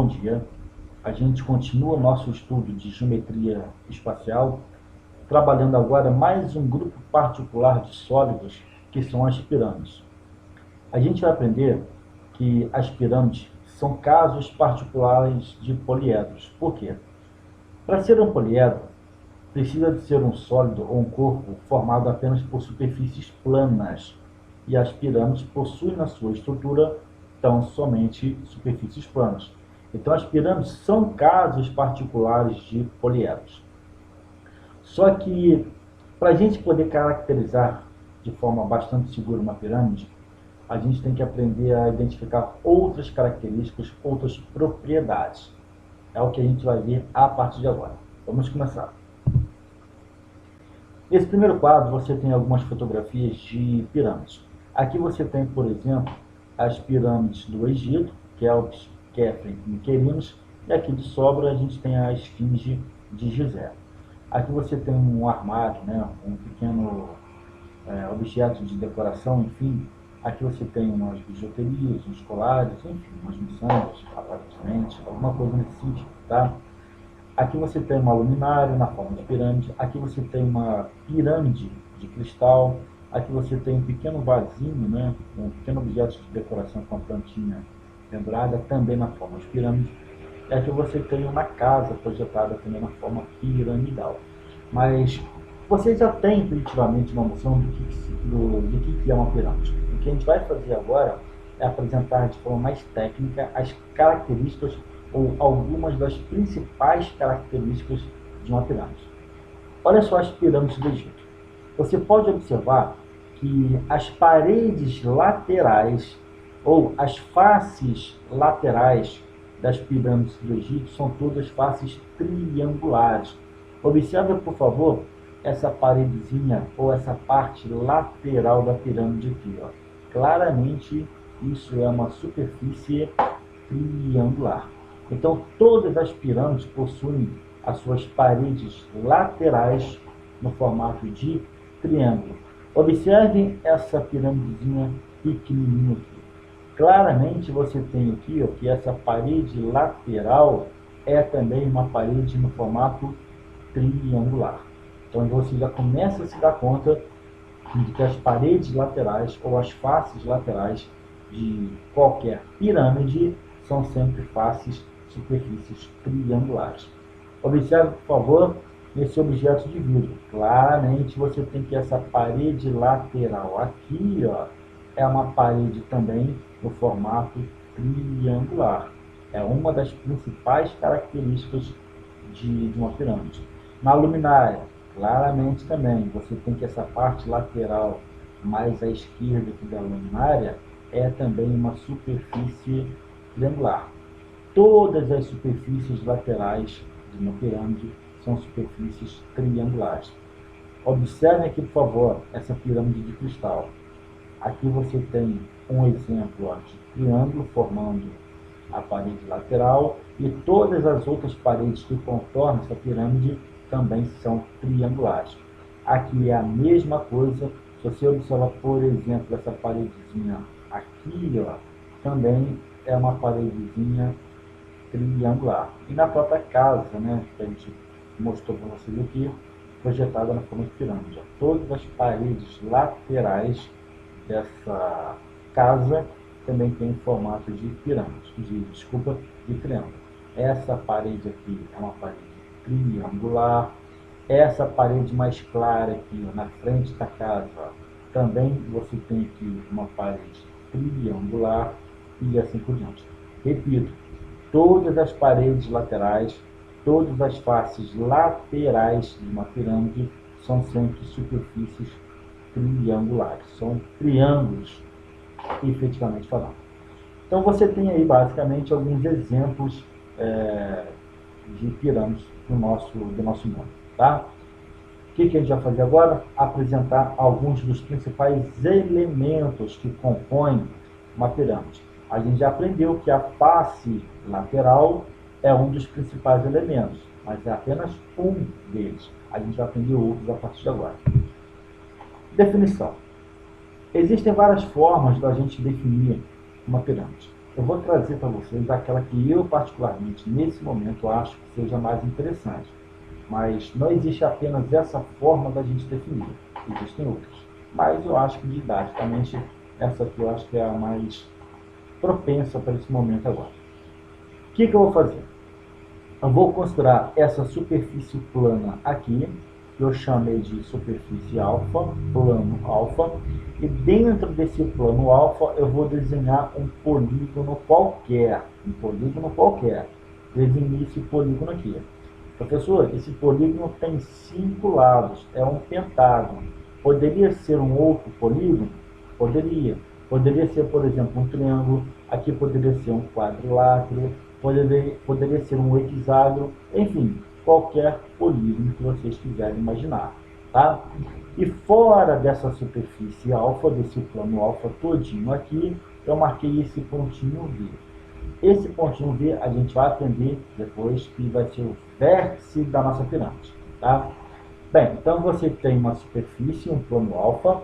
bom dia. A gente continua nosso estudo de geometria espacial, trabalhando agora mais um grupo particular de sólidos, que são as pirâmides. A gente vai aprender que as pirâmides são casos particulares de poliedros. Por quê? Para ser um poliedro, precisa de ser um sólido ou um corpo formado apenas por superfícies planas, e as pirâmides possuem na sua estrutura tão somente superfícies planas. Então, as pirâmides são casos particulares de poliedros. Só que, para a gente poder caracterizar de forma bastante segura uma pirâmide, a gente tem que aprender a identificar outras características, outras propriedades. É o que a gente vai ver a partir de agora. Vamos começar. Nesse primeiro quadro, você tem algumas fotografias de pirâmides. Aqui você tem, por exemplo, as pirâmides do Egito, Quéops, Khafre e Miquerinos, e aqui de sobra a gente tem a esfinge de Gizé. Aqui você tem um armário, né, um pequeno objeto de decoração, enfim. Aqui você tem umas bijuterias, uns colares, enfim, umas miçangas, aparentemente, alguma coisa nesse sentido, tá? Aqui você tem uma luminária na forma de pirâmide. Aqui você tem uma pirâmide de cristal. Aqui você tem um pequeno vasinho, né, um pequeno objeto de decoração com a plantinha pendurada, também na forma de pirâmide. E aqui você tem uma casa projetada também na forma piramidal. Mas você já tem definitivamente uma noção do que é uma pirâmide. O que a gente vai fazer agora é apresentar de forma mais técnica as características ou algumas das principais características de uma pirâmide. Olha só as pirâmides do Egito. Você pode observar que as paredes laterais ou as faces laterais das pirâmides do Egito são todas faces triangulares. Observe, por favor, essa paredezinha ou essa parte lateral da pirâmide aqui, ó. Claramente isso é uma superfície triangular. Então, todas as pirâmides possuem as suas paredes laterais no formato de triângulo. Observem essa pirâmidezinha pequenininha aqui. Claramente você tem aqui, ó, que essa parede lateral é também uma parede no formato triangular. Então, você já começa a se dar conta de que as paredes laterais ou as faces laterais de qualquer pirâmide são sempre superfícies triangulares. Observe, por favor, nesse objeto de vidro. Claramente você tem que essa parede lateral aqui, ó, é uma parede também no formato triangular. É uma das principais características de uma pirâmide. Na luminária, claramente também você tem que essa parte lateral mais à esquerda aqui da luminária é também uma superfície triangular. Todas as superfícies laterais de uma pirâmide são superfícies triangulares. Observe aqui, por favor, essa pirâmide de cristal. Aqui você tem um exemplo, ó, de triângulo formando a parede lateral, e todas as outras paredes que contornam essa pirâmide também são triangulares. Aqui é a mesma coisa. Se você observar, por exemplo, essa paredezinha aqui, ó, também é uma paredezinha triangular. E na própria casa, né, que a gente mostrou para vocês aqui, projetada na forma de pirâmide. Ó. Todas as paredes laterais dessa casa também tem formato de pirâmide, de triângulo. Essa parede aqui é uma parede triangular. Essa parede mais clara aqui, ó, na frente da casa, ó, também você tem aqui uma parede triangular e assim por diante. Repito, todas as paredes laterais, todas as faces laterais de uma pirâmide são sempre superfícies triangulares. São triângulos, efetivamente falando. Então você tem aí basicamente alguns exemplos de pirâmides do nosso mundo, tá? O que a gente vai fazer agora? Apresentar alguns dos principais elementos que compõem uma pirâmide. A gente já aprendeu que a face lateral é um dos principais elementos, mas é apenas um deles. A gente vai aprender outros a partir de agora. Definição. Existem várias formas da gente definir uma pirâmide. eu vou trazer para vocês aquela que eu, particularmente, nesse momento, acho que seja mais interessante. Mas não existe apenas essa forma da gente definir, existem outras. Mas eu acho que, didaticamente, essa aqui eu acho que é a mais propensa para esse momento agora. O que eu vou fazer? Eu vou considerar essa superfície plana aqui, que eu chamei de superfície alfa, plano alfa, e dentro desse plano alfa eu vou desenhar um polígono qualquer, Desenhei esse polígono aqui. Professor, esse polígono tem 5 lados, é um pentágono. Poderia ser um outro polígono? Poderia. Poderia ser, por exemplo, um triângulo, aqui poderia ser um quadrilátero, poderia ser um hexágono, enfim, qualquer polígono que vocês quiserem imaginar, tá? E fora dessa superfície alfa, desse plano alfa todinho aqui, eu marquei esse pontinho V. Esse pontinho V a gente vai aprender depois, que vai ser o vértice da nossa pirâmide, tá? Bem, então você tem uma superfície, um plano alfa.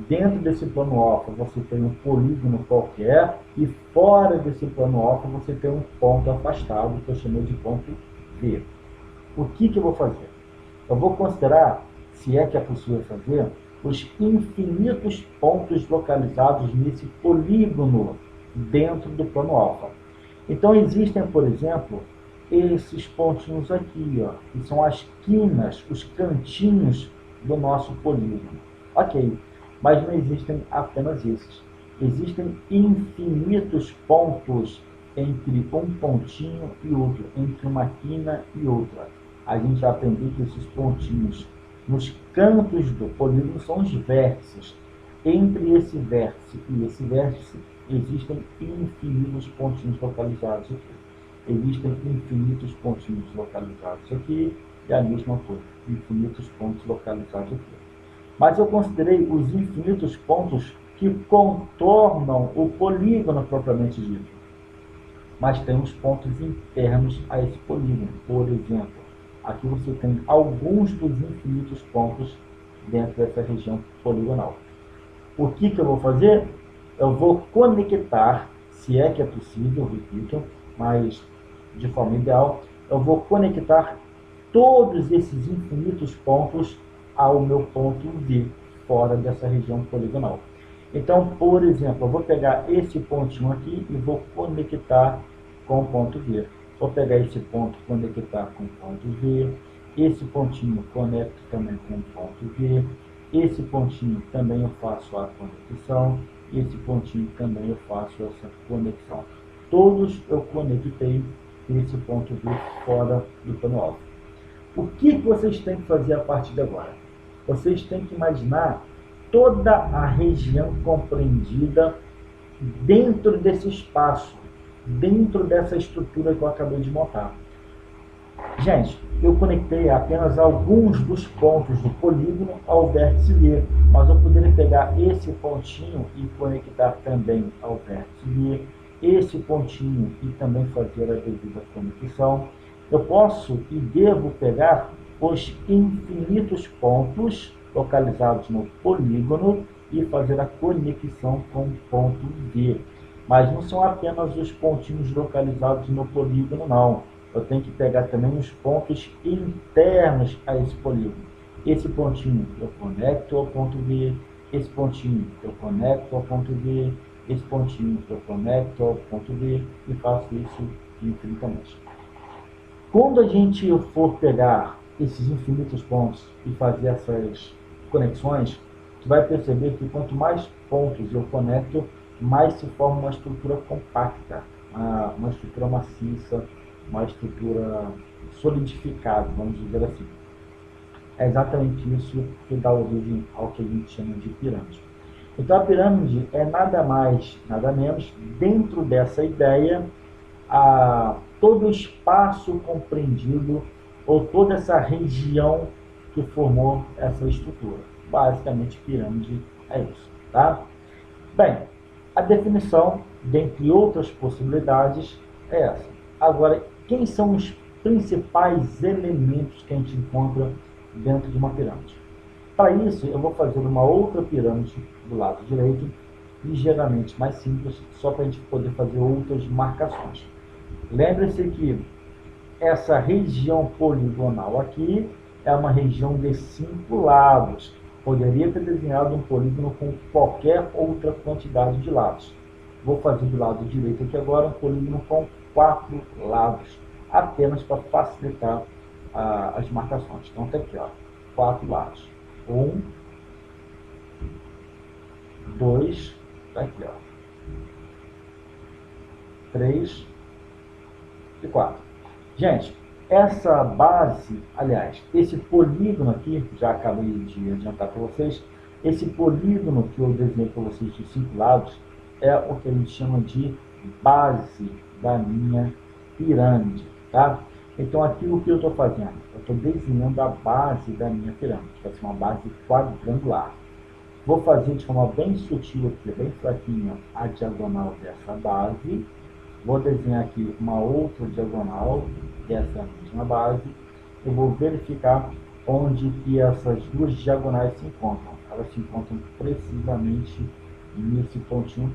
Dentro desse plano alfa você tem um polígono qualquer, e fora desse plano alfa você tem um ponto afastado, que eu chamei de ponto V. O que eu vou fazer? Eu vou considerar, se é que é possível fazer, os infinitos pontos localizados nesse polígono dentro do plano alfa. Então existem, por exemplo, esses pontinhos aqui, ó, que são as quinas, os cantinhos do nosso polígono. Ok, mas não existem apenas esses. Existem infinitos pontos entre um pontinho e outro, entre uma quina e outra. A gente vai aprender que esses pontinhos nos cantos do polígono são os vértices. Entre esse vértice e esse vértice existem infinitos pontinhos localizados aqui. Existem infinitos pontinhos localizados aqui, e a mesma coisa, infinitos pontos localizados aqui. Mas eu considerei os infinitos pontos que contornam o polígono propriamente dito. Mas tem os pontos internos a esse polígono. Por exemplo, aqui você tem alguns dos infinitos pontos dentro dessa região poligonal. O que eu vou fazer? Eu vou conectar, se é que é possível, repito, mas de forma ideal, eu vou conectar todos esses infinitos pontos ao meu ponto V, fora dessa região poligonal. Então, por exemplo, eu vou pegar esse pontinho aqui e vou conectar com o ponto V. Vou pegar esse ponto, conectar com o ponto V. Esse pontinho conecto também com o ponto V. Esse pontinho também eu faço a conexão. Esse pontinho também eu faço essa conexão. Todos eu conectei esse ponto V fora do plano alfa. O que vocês têm que fazer a partir de agora? Vocês têm que imaginar toda a região compreendida dentro desse espaço, dentro dessa estrutura que eu acabei de montar. Gente, eu conectei apenas alguns dos pontos do polígono ao vértice V, mas eu poderia pegar esse pontinho e conectar também ao vértice V, esse pontinho e também fazer a devida conexão. Eu posso e devo pegar os infinitos pontos localizados no polígono e fazer a conexão com o ponto V. Mas não são apenas os pontinhos localizados no polígono, não. Eu tenho que pegar também os pontos internos a esse polígono. Esse pontinho eu conecto ao ponto V, esse pontinho eu conecto ao ponto V, esse pontinho eu conecto ao ponto V e faço isso infinitamente. Quando a gente for pegar esses infinitos pontos e fazer essas conexões, você vai perceber que quanto mais pontos eu conecto, mais se forma uma estrutura compacta, uma estrutura maciça, uma estrutura solidificada, vamos dizer assim. É exatamente isso que dá origem ao que a gente chama de pirâmide. Então a pirâmide é nada mais, nada menos, dentro dessa ideia, todo o espaço compreendido, ou toda essa região que formou essa estrutura. Basicamente, pirâmide é isso, tá? Bem, a definição, dentre outras possibilidades, é essa. Agora, quem são os principais elementos que a gente encontra dentro de uma pirâmide? Para isso, eu vou fazer uma outra pirâmide do lado direito, ligeiramente mais simples, só para a gente poder fazer outras marcações. Lembre-se que essa região poligonal aqui é uma região de 5 lados. Poderia ter desenhado um polígono com qualquer outra quantidade de lados. Vou fazer do lado direito aqui agora um polígono com 4 lados, apenas para facilitar as marcações. Então está aqui, ó, 4 lados. 1, 2, tá aqui, ó, 3 e 4. Gente, essa base, aliás, esse polígono aqui, já acabei de adiantar para vocês, esse polígono que eu desenhei para vocês de 5 lados é o que a gente chama de base da minha pirâmide, tá? Então aqui o que eu estou fazendo? Eu estou desenhando a base da minha pirâmide, vai ser uma base quadrangular. Vou fazer de forma bem sutil aqui, bem fraquinha, a diagonal dessa base. Vou desenhar aqui uma outra diagonal dessa mesma base. Eu vou verificar onde que essas duas diagonais se encontram. Elas se encontram precisamente nesse pontinho.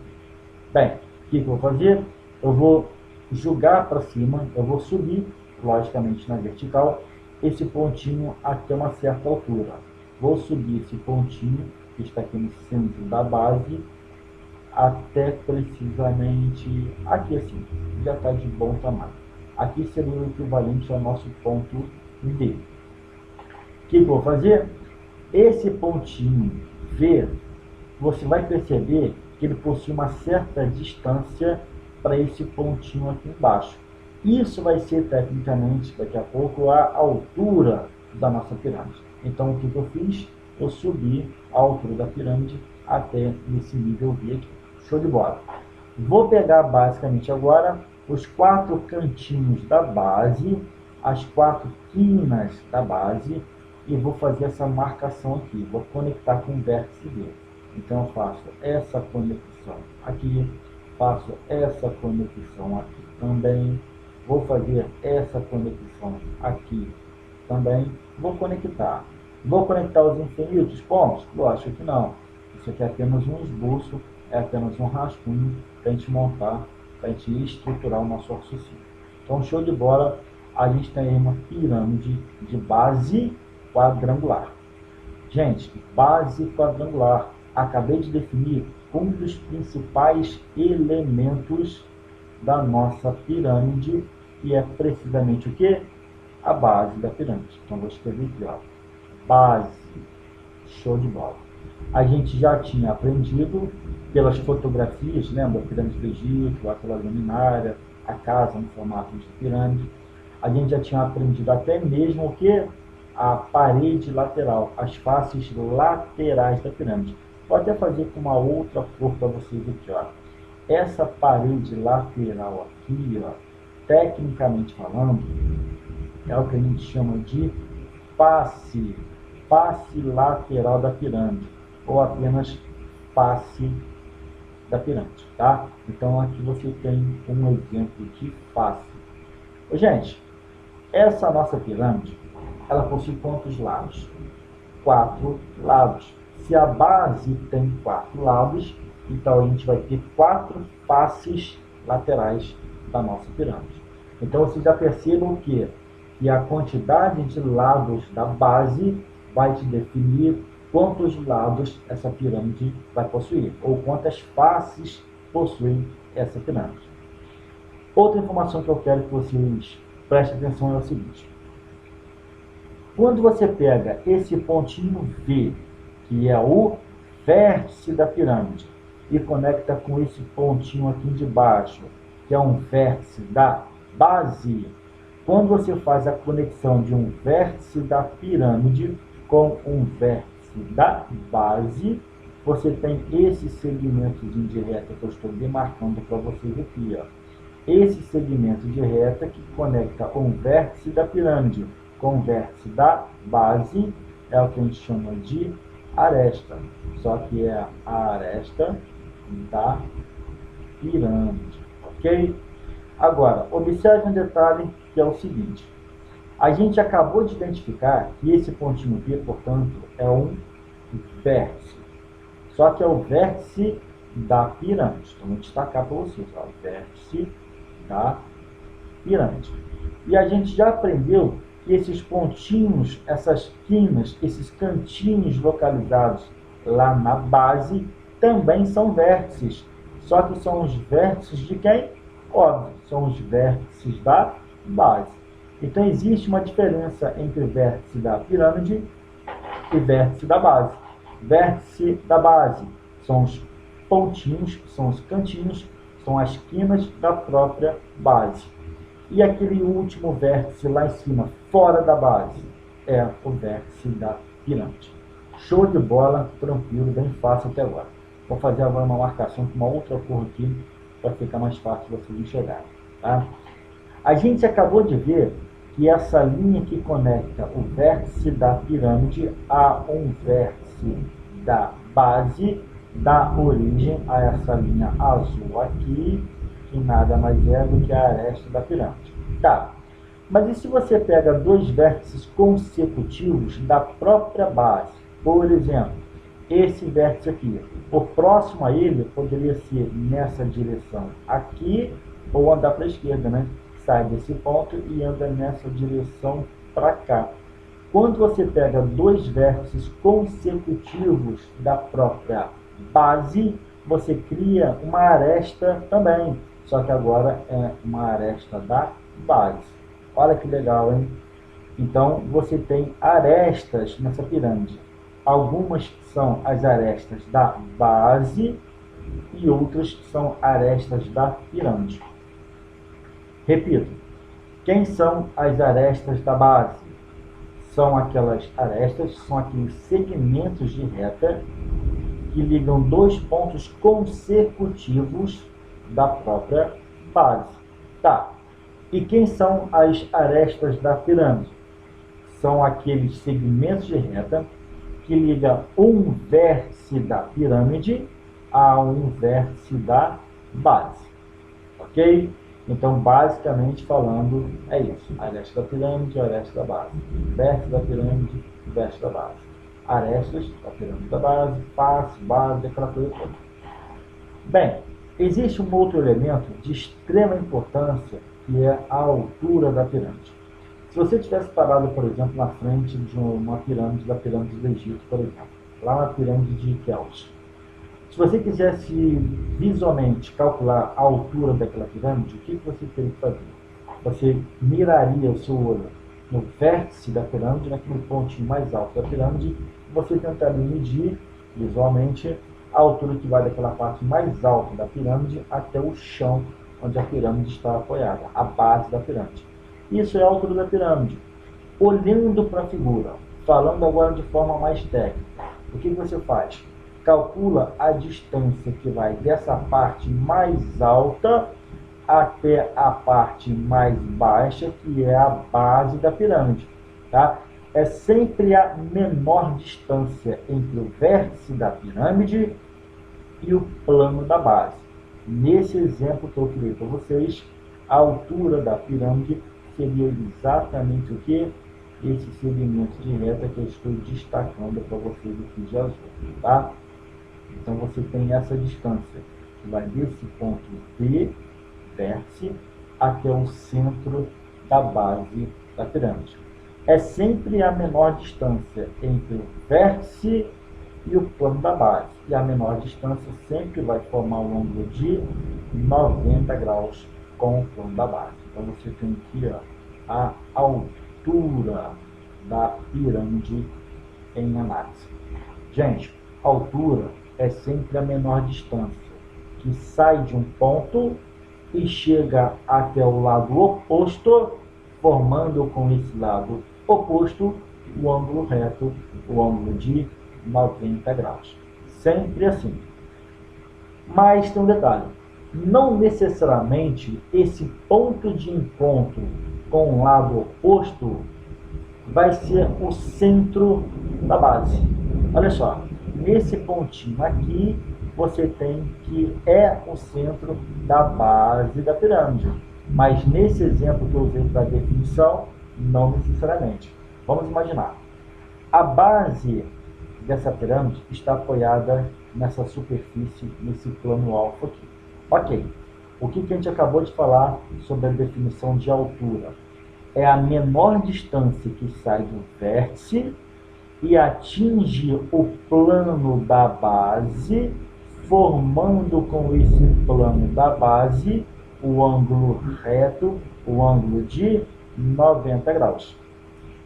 Bem, o que eu vou fazer? Eu vou jogar para cima, eu vou subir, logicamente na vertical, esse pontinho até uma certa altura. Vou subir esse pontinho, que está aqui no centro da base, até precisamente aqui assim, já está de bom tamanho. Aqui seria o equivalente ao nosso ponto V. O que eu vou fazer? Esse pontinho V, você vai perceber que ele possui uma certa distância para esse pontinho aqui embaixo. Isso vai ser tecnicamente, daqui a pouco, a altura da nossa pirâmide. Então o que eu fiz? Eu subi a altura da pirâmide até nesse nível V aqui. Show de bola. Vou pegar basicamente agora os 4 cantinhos da base, as 4 quinas da base, e vou fazer essa marcação aqui. Vou conectar com o vértice V. Então eu faço essa conexão aqui, faço essa conexão aqui também, vou fazer essa conexão aqui também, vou conectar. Vou conectar os infinitos pontos? Lógico que não. Isso aqui é apenas um esboço, é apenas um rascunho para a gente montar, para a gente estruturar o nosso raciocínio. Então, show de bola, a gente tem aí uma pirâmide de base quadrangular. Gente, base quadrangular, acabei de definir um dos principais elementos da nossa pirâmide, que é precisamente o que? A base da pirâmide. Então, vou escrever aqui, ó, base, show de bola. A gente já tinha aprendido pelas fotografias, lembra? A pirâmide do Egito, aquela luminária, a casa no formato de pirâmide. A gente já tinha aprendido até mesmo o que? A parede lateral, as faces laterais da pirâmide. Vou até fazer com uma outra cor para vocês aqui, ó. Essa parede lateral aqui, ó, tecnicamente falando, é o que a gente chama de face lateral da pirâmide, ou apenas face da pirâmide, tá? Então aqui você tem um exemplo de face. Gente, essa nossa pirâmide, ela possui quantos lados? 4 lados. Se a base tem 4 lados, então a gente vai ter 4 faces laterais da nossa pirâmide. Então vocês já percebam que a quantidade de lados da base vai te definir quantos lados essa pirâmide vai possuir, ou quantas faces possui essa pirâmide. Outra informação que eu quero que vocês prestem atenção é o seguinte: quando você pega esse pontinho V, que é o vértice da pirâmide, e conecta com esse pontinho aqui de baixo, que é um vértice da base, quando você faz a conexão de um vértice da pirâmide com um vértice da base, você tem esse segmento de reta que eu estou demarcando para vocês aqui, ó. Esse segmento de reta que conecta um vértice da pirâmide com o vértice da base é o que a gente chama de aresta, só que é a aresta da pirâmide, ok? Agora, observe um detalhe que é o seguinte: a gente acabou de identificar que esse pontinho V, portanto, é um vértice. Só que é o vértice da pirâmide. Então, vou destacar para vocês, ó, vértice da pirâmide. E a gente já aprendeu que esses pontinhos, essas quinas, esses cantinhos localizados lá na base também são vértices. Só que são os vértices de quem? Óbvio, são os vértices da base. Então existe uma diferença entre vértice da pirâmide e vértice da base. Vértice da base são os pontinhos, são os cantinhos, são as quinas da própria base. E aquele último vértice lá em cima, fora da base, é o vértice da pirâmide. Show de bola, tranquilo, bem fácil até agora. Vou fazer agora uma marcação com uma outra cor aqui, para ficar mais fácil vocês enxergarem. Tá? A gente acabou de ver que essa linha que conecta o vértice da pirâmide a um vértice da base dá origem a essa linha azul aqui, que nada mais é do que a aresta da pirâmide. Tá, mas e se você pega dois vértices consecutivos da própria base? Por exemplo, esse vértice aqui, o próximo a ele poderia ser nessa direção aqui, ou andar para a esquerda, né? Sai desse ponto e anda nessa direção para cá. Quando você pega dois vértices consecutivos da própria base, você cria uma aresta também, só que agora é uma aresta da base. Olha que legal, hein? Então, você tem arestas nessa pirâmide. Algumas são as arestas da base e outras são arestas da pirâmide. Repito, quem são as arestas da base? São aquelas arestas, são aqueles segmentos de reta que ligam dois pontos consecutivos da própria base. Tá. E quem são as arestas da pirâmide? São aqueles segmentos de reta que ligam um vértice da pirâmide a um vértice da base. Ok? Então, basicamente falando, é isso. Aresta da pirâmide, aresta da base. Vértice da pirâmide, vértice da base. Arestas da pirâmide da base, face, base, aquela coisa toda. Bem, existe um outro elemento de extrema importância, que é a altura da pirâmide. Se você tivesse parado, por exemplo, na frente de uma pirâmide, da pirâmide do Egito, por exemplo, lá na pirâmide de Kéops, se você quisesse visualmente calcular a altura daquela pirâmide, o que você teria que fazer? Você miraria o seu olho no vértice da pirâmide, naquele pontinho mais alto da pirâmide, e você tentaria medir visualmente a altura que vai daquela parte mais alta da pirâmide até o chão onde a pirâmide está apoiada, a base da pirâmide. Isso é a altura da pirâmide. Olhando para a figura, falando agora de forma mais técnica, o que você faz? Calcula a distância que vai dessa parte mais alta até a parte mais baixa, que é a base da pirâmide. Tá? É sempre a menor distância entre o vértice da pirâmide e o plano da base. Nesse exemplo que eu criei para vocês, a altura da pirâmide seria exatamente o que? Esse segmento de reta que eu estou destacando para vocês aqui de azul. Tá? Então, você tem essa distância, que vai desse ponto B, vértice, até o centro da base da pirâmide. É sempre a menor distância entre o vértice e o plano da base. E a menor distância sempre vai formar um ângulo de 90 graus com o plano da base. Então, você tem aqui, ó, a altura da pirâmide em análise. Gente, a altura é sempre a menor distância que sai de um ponto e chega até o lado oposto, formando com esse lado oposto o ângulo reto, o ângulo de 90 graus. Sempre assim. Mas tem um detalhe. Não necessariamente esse ponto de encontro com o lado oposto vai ser o centro da base. Olha só. Nesse pontinho aqui, você tem que é o centro da base da pirâmide. Mas nesse exemplo que eu usei para definição, não necessariamente. Vamos imaginar. A base dessa pirâmide está apoiada nessa superfície, nesse plano alfa aqui. Ok. O que a gente acabou de falar sobre a definição de altura? É a menor distância que sai do vértice e atinge o plano da base, formando com esse plano da base o ângulo reto, o ângulo de 90 graus.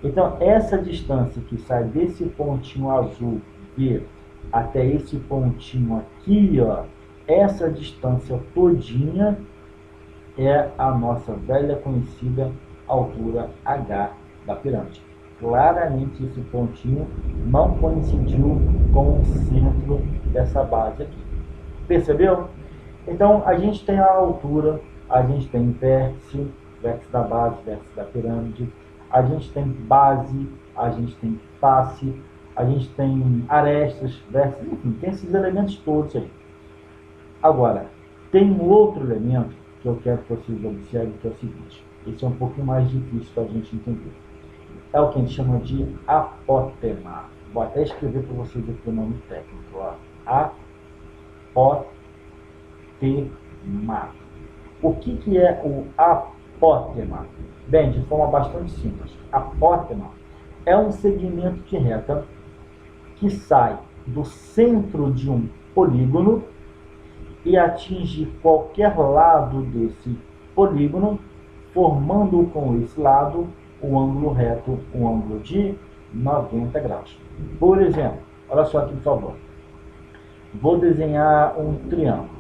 Então, essa distância que sai desse pontinho azul B até esse pontinho aqui, ó, essa distância todinha é a nossa velha conhecida altura H da pirâmide. Claramente esse pontinho não coincidiu com o centro dessa base aqui. Percebeu? Então a gente tem a altura, a gente tem vértice, vértice da base, vértice da pirâmide, a gente tem base, a gente tem face, a gente tem arestas, vértices, enfim, tem esses elementos todos aí. Agora, tem um outro elemento que eu quero que vocês observem, que é o seguinte, esse é um pouquinho mais difícil para a gente entender. É o que a gente chama de apótema. Vou até escrever para vocês aqui o nome técnico. Ó. Apótema. O que é o apótema? Bem, de forma bastante simples. Apótema é um segmento de reta que sai do centro de um polígono e atinge qualquer lado desse polígono, formando com esse lado o ângulo reto, um ângulo de 90 graus. Por exemplo, olha só aqui, por favor. Vou desenhar um triângulo.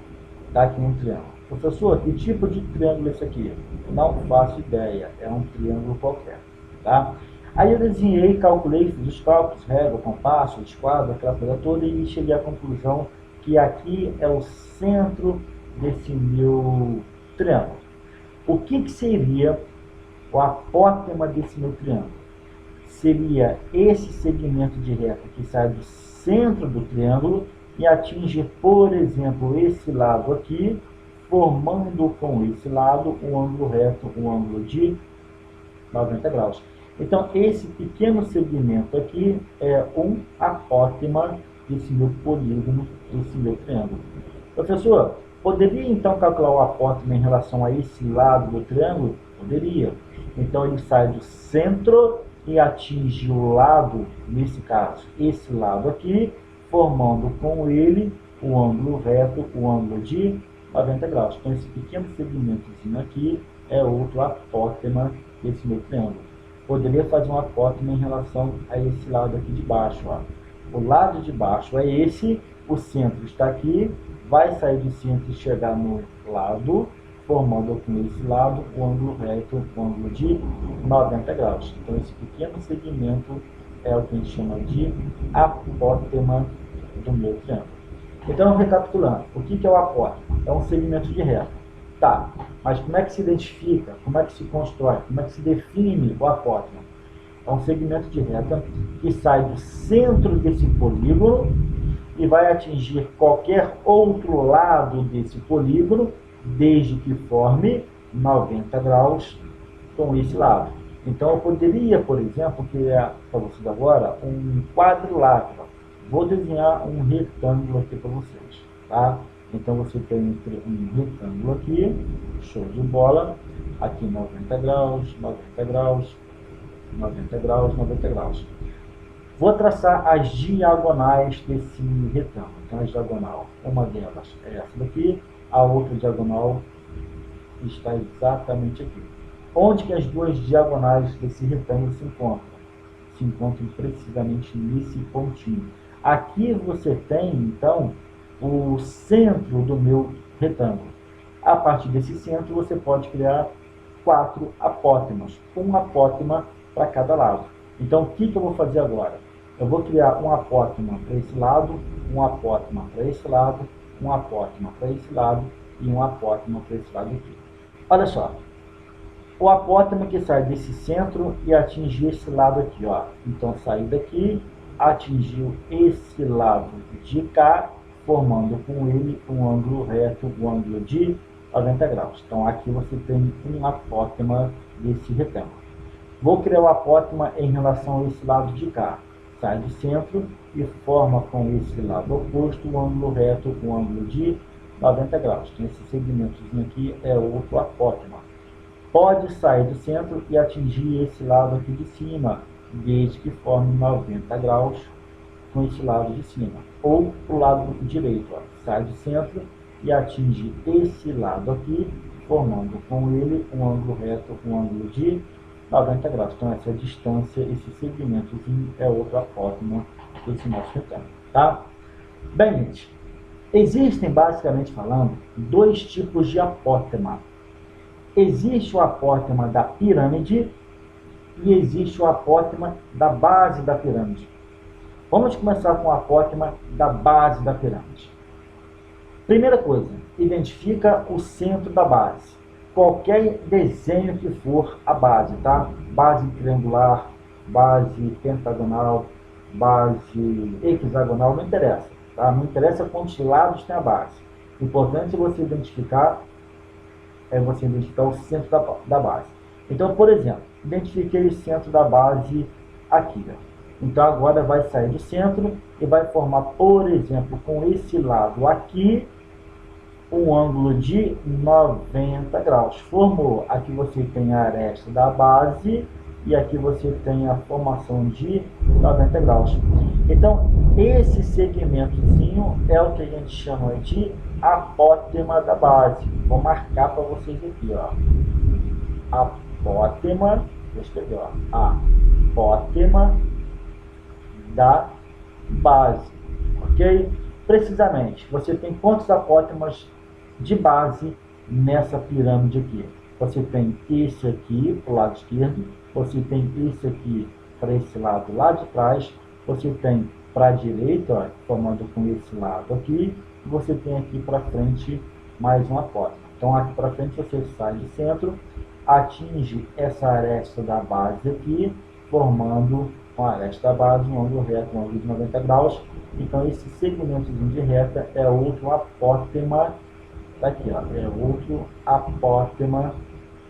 Tá aqui um triângulo. Professor, que tipo de triângulo é esse aqui? Não faço ideia. É um triângulo qualquer. Tá? Aí eu desenhei, calculei, fiz os cálculos, régua, compasso, esquadro, aquela coisa toda, e cheguei à conclusão que aqui é o centro desse meu triângulo. O que seria o apótema desse meu triângulo? Seria esse segmento de reta que sai do centro do triângulo e atinge, por exemplo, esse lado aqui, formando com esse lado um ângulo reto, um ângulo de 90 graus. Então, esse pequeno segmento aqui é um apótema desse meu polígono, desse meu triângulo. Professor, poderia então calcular o apótema em relação a esse lado do triângulo? Poderia. Então ele sai do centro e atinge o lado, nesse caso, esse lado aqui, formando com ele o ângulo reto, o ângulo de 90 graus. Então esse pequeno segmentozinho aqui é outro apótema desse meu triângulo. Poderia fazer um apótema em relação a esse lado aqui de baixo, ó. O lado de baixo é esse, o centro está aqui, vai sair do centro e chegar no lado, formando com esse lado o ângulo reto, o ângulo de 90 graus. Então esse pequeno segmento é o que a gente chama de apótema do meu triângulo. Então, recapitulando, o que é o apótema? É um segmento de reta. Tá, mas como é que se identifica, como é que se constrói, como é que se define o apótema? É um segmento de reta que sai do centro desse polígono e vai atingir qualquer outro lado desse polígono, desde que forme 90 graus com esse lado. Então eu poderia, por exemplo, criar para vocês agora um quadrilátero. Vou desenhar um retângulo aqui para vocês, tá? Então você tem um retângulo aqui, show de bola, aqui 90 graus, 90 graus, 90 graus, 90 graus. Vou traçar as diagonais desse retângulo. Então a diagonal, uma delas é essa daqui, a outra diagonal está exatamente aqui. Onde que as duas diagonais desse retângulo se encontram? Se encontram precisamente nesse pontinho. Aqui você tem, então, o centro do meu retângulo. A partir desse centro, você pode criar 4 apótemas. Um apótema para cada lado. Então, o que eu vou fazer agora? Eu vou criar um apótema para esse lado, um apótema para esse lado, um apótema para esse lado e um apótema para esse lado aqui. Olha só. O apótema que sai desse centro e atinge esse lado aqui, ó. Então, sair daqui, atingiu esse lado de cá, formando com ele um ângulo reto, um ângulo de 90 graus. Então, aqui você tem um apótema desse retângulo. Vou criar o apótema em relação a esse lado de cá. sai do centro e forma com esse lado oposto um ângulo reto com um ângulo de 90 graus. Então, esse segmentozinho aqui é outro apótema. Pode sair do centro e atingir esse lado aqui de cima, desde que forme 90 graus com esse lado de cima. Ou o lado direito, ó, sai do centro e atinge esse lado aqui, formando com ele um ângulo reto com um ângulo de 90 graus. Então, essa distância, esse segmentozinho é outro apótema desse nosso retângulo, tá? Bem, gente, existem, basicamente falando, dois tipos de apótema. Existe o apótema da pirâmide e existe o apótema da base da pirâmide. Vamos começar com o apótema da base da pirâmide. Primeira coisa, identifica o centro da base. Qualquer desenho que for a base, tá? Base triangular, base pentagonal, base hexagonal, não interessa, tá? Não interessa quantos lados tem a base. O importante é você identificar o centro da base. Então, por exemplo, identifiquei o centro da base aqui, ó. Então, agora vai sair do centro e vai formar, por exemplo, com esse lado aqui, um ângulo de 90 graus. Formou. Aqui você tem a aresta da base e aqui você tem a formação de 90 graus. Então, esse segmentozinho é o que a gente chama de apótema da base. Vou marcar para vocês aqui, ó. Apótema, vou escrever, ó. Apótema da base, ok? Precisamente, você tem quantos apótemas de base nessa pirâmide aqui? Você tem esse aqui para o lado esquerdo, você tem esse aqui para esse lado lá de trás, você tem para a direita, ó, formando com esse lado aqui, e você tem aqui para frente mais um apótema. Então, aqui para frente você sai do centro, atinge essa aresta da base aqui, formando com a aresta da base um ângulo reto, um ângulo de 90 graus. Então, esse segmentozinho de reta é outro apótema, tá aqui, ó, é outro apótema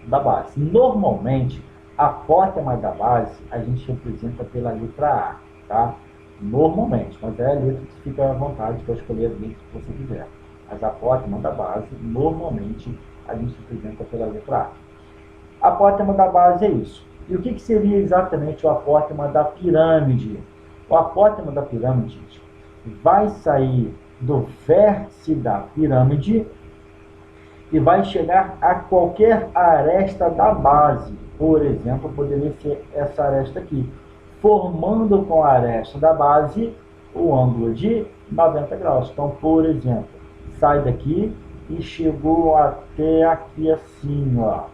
da base. Normalmente, apótema da base a gente representa pela letra A, tá? Normalmente, mas é a letra que fica à vontade para escolher a letra que você quiser. Mas apótema da base, normalmente, a gente representa pela letra A. Apótema da base é isso. E o que seria exatamente o apótema da pirâmide? O apótema da pirâmide vai sair do vértice da pirâmide e vai chegar a qualquer aresta da base. Por exemplo, poderia ser essa aresta aqui, formando com a aresta da base o ângulo de 90 graus. Então, por exemplo, sai daqui e chegou até aqui assim, ó,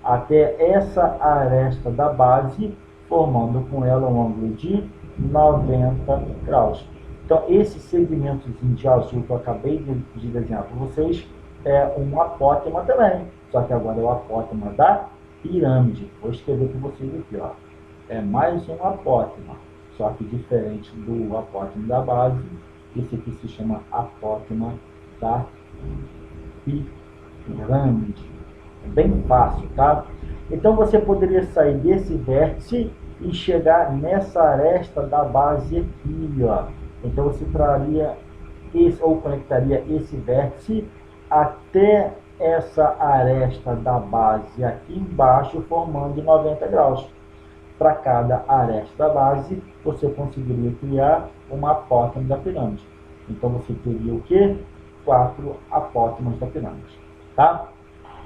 até essa aresta da base, formando com ela um ângulo de 90 graus. Então, esse segmentozinho de azul que eu acabei de desenhar para vocês é um apótema também, só que agora é o apótema da pirâmide. Vou escrever para vocês aqui, ó. É mais um apótema, só que diferente do apótema da base. Esse aqui se chama apótema da pirâmide. É bem fácil, tá? Então, você poderia sair desse vértice e chegar nessa aresta da base aqui, ó. Então, você traria esse, ou conectaria esse vértice até essa aresta da base aqui embaixo, formando 90 graus. Para cada aresta da base, você conseguiria criar uma apótema da pirâmide. Então, você teria o quê? 4 apótemas da pirâmide, tá?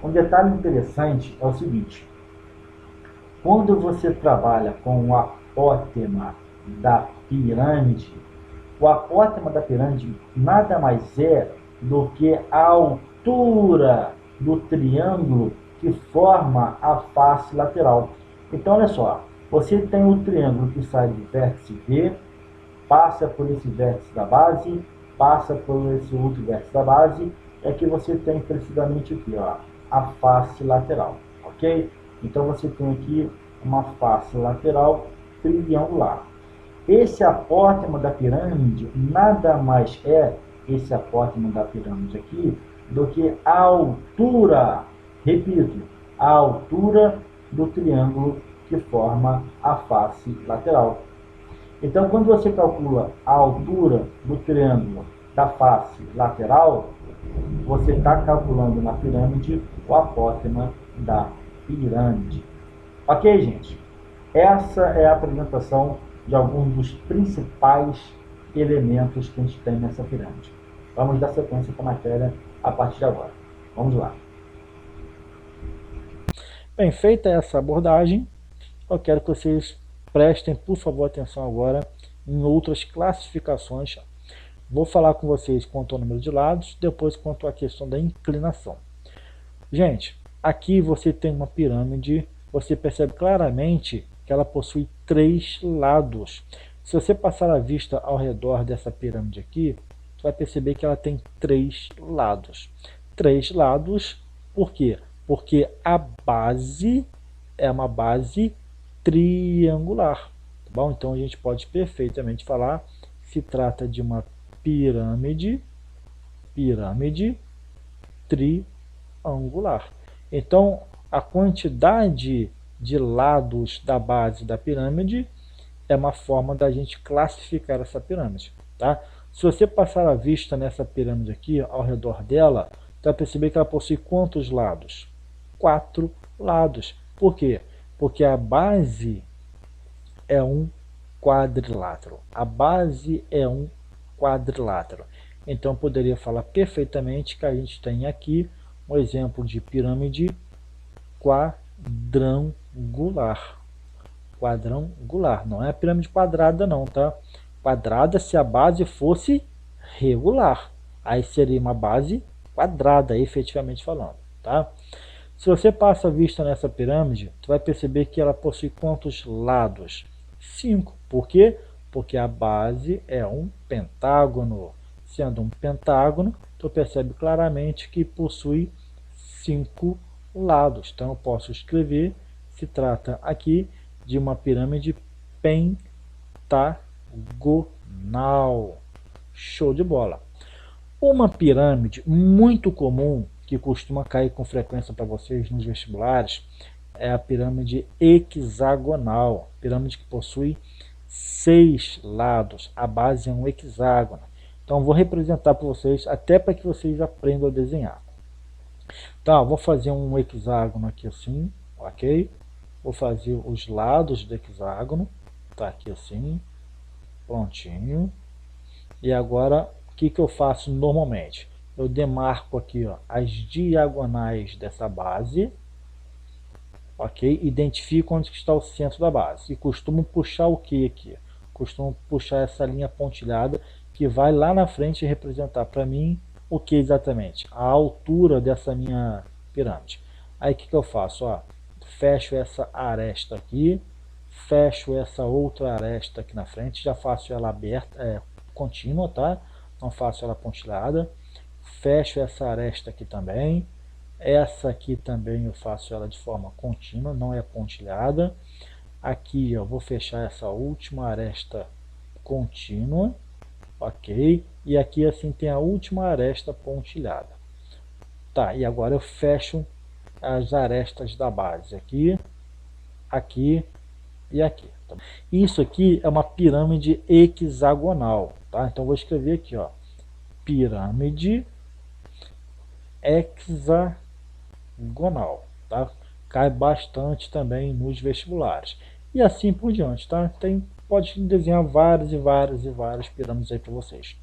Um detalhe interessante é o seguinte: quando você trabalha com o apótema da pirâmide, o apótema da pirâmide nada mais é do que a altura do triângulo que forma a face lateral. Então, olha só, você tem o triângulo que sai do vértice V, passa por esse vértice da base, passa por esse outro vértice da base, é que você tem precisamente aqui, ó, a face lateral, ok? Então, você tem aqui uma face lateral triangular. Esse apótema da pirâmide nada mais é, esse apótema da pirâmide aqui, do que a altura, repito, a altura do triângulo que forma a face lateral. Então, quando você calcula a altura do triângulo da face lateral, você está calculando na pirâmide o apótema da pirâmide. Ok, gente? Essa é a apresentação de alguns dos principais elementos que a gente tem nessa pirâmide. Vamos dar sequência com a matéria a partir de agora. Vamos lá. Bem, feita essa abordagem, eu quero que vocês prestem, por favor, atenção agora em outras classificações. Vou falar com vocês quanto ao número de lados, depois quanto à questão da inclinação. Gente, aqui você tem uma pirâmide, você percebe claramente que ela possui 3 lados. Se você passar a vista ao redor dessa pirâmide aqui, você vai perceber que ela tem 3 lados. 3 lados, por quê? Porque a base é uma base triangular. Tá bom? Então a gente pode perfeitamente falar que se trata de uma pirâmide triangular. Então a quantidade de lados da base da pirâmide é uma forma da gente classificar essa pirâmide. Tá? Se você passar a vista nessa pirâmide aqui, ao redor dela, você vai perceber que ela possui quantos lados? 4 lados. Por quê? Porque a base é um quadrilátero. A base é um quadrilátero. Então, poderia falar perfeitamente que a gente tem aqui um exemplo de pirâmide quadrangular. Quadrangular. Não é a pirâmide quadrada não, tá? Quadrada se a base fosse regular. Aí seria uma base quadrada, efetivamente falando, tá? Se você passa a vista nessa pirâmide, você vai perceber que ela possui quantos lados? 5. Por quê? Porque a base é um pentágono. Sendo um pentágono, tu percebe claramente que possui 5 lados. Então eu posso escrever, se trata aqui de uma pirâmide pentagonal. Show de bola. Uma pirâmide muito comum, que costuma cair com frequência para vocês nos vestibulares, é a pirâmide hexagonal. Pirâmide que possui 6 lados. A base é um hexágono. Então vou representar para vocês, até para que vocês aprendam a desenhar. Tá, vou fazer um hexágono aqui assim, ok? Vou fazer os lados do hexágono, tá aqui assim, prontinho. E agora, o que eu faço normalmente? Eu demarco aqui, ó, as diagonais dessa base, ok? Identifico onde está o centro da base. E costumo puxar o que aqui? Costumo puxar essa linha pontilhada que vai lá na frente representar para mim o que exatamente? A altura dessa minha pirâmide. Aí o que eu faço? Ó, fecho essa aresta aqui, fecho essa outra aresta aqui na frente, já faço ela aberta, contínua, tá? Não faço ela pontilhada. Fecho essa aresta aqui também. Essa aqui também eu faço ela de forma contínua, não é pontilhada. Aqui eu vou fechar essa última aresta contínua, ok? E aqui assim tem a última aresta pontilhada. Tá, e agora eu fecho as arestas da base aqui, aqui e aqui. Isso aqui é uma pirâmide hexagonal, tá? Então vou escrever aqui, ó, pirâmide hexagonal, tá? Cai bastante também nos vestibulares. E assim por diante, tá? Pode desenhar várias pirâmides aí para vocês.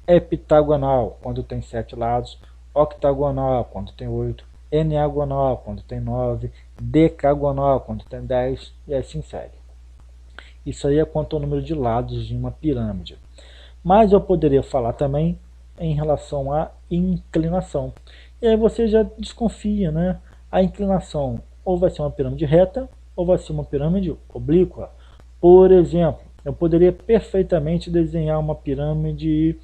Heptagonal, quando tem 7 lados. Octagonal, quando tem 8. Eneagonal, quando tem 9. Decagonal, quando tem 10. E assim segue. Isso aí é quanto ao número de lados de uma pirâmide. Mas eu poderia falar também em relação à inclinação. E aí você já desconfia, né? A inclinação ou vai ser uma pirâmide reta ou vai ser uma pirâmide oblíqua. Por exemplo, eu poderia perfeitamente desenhar uma pirâmide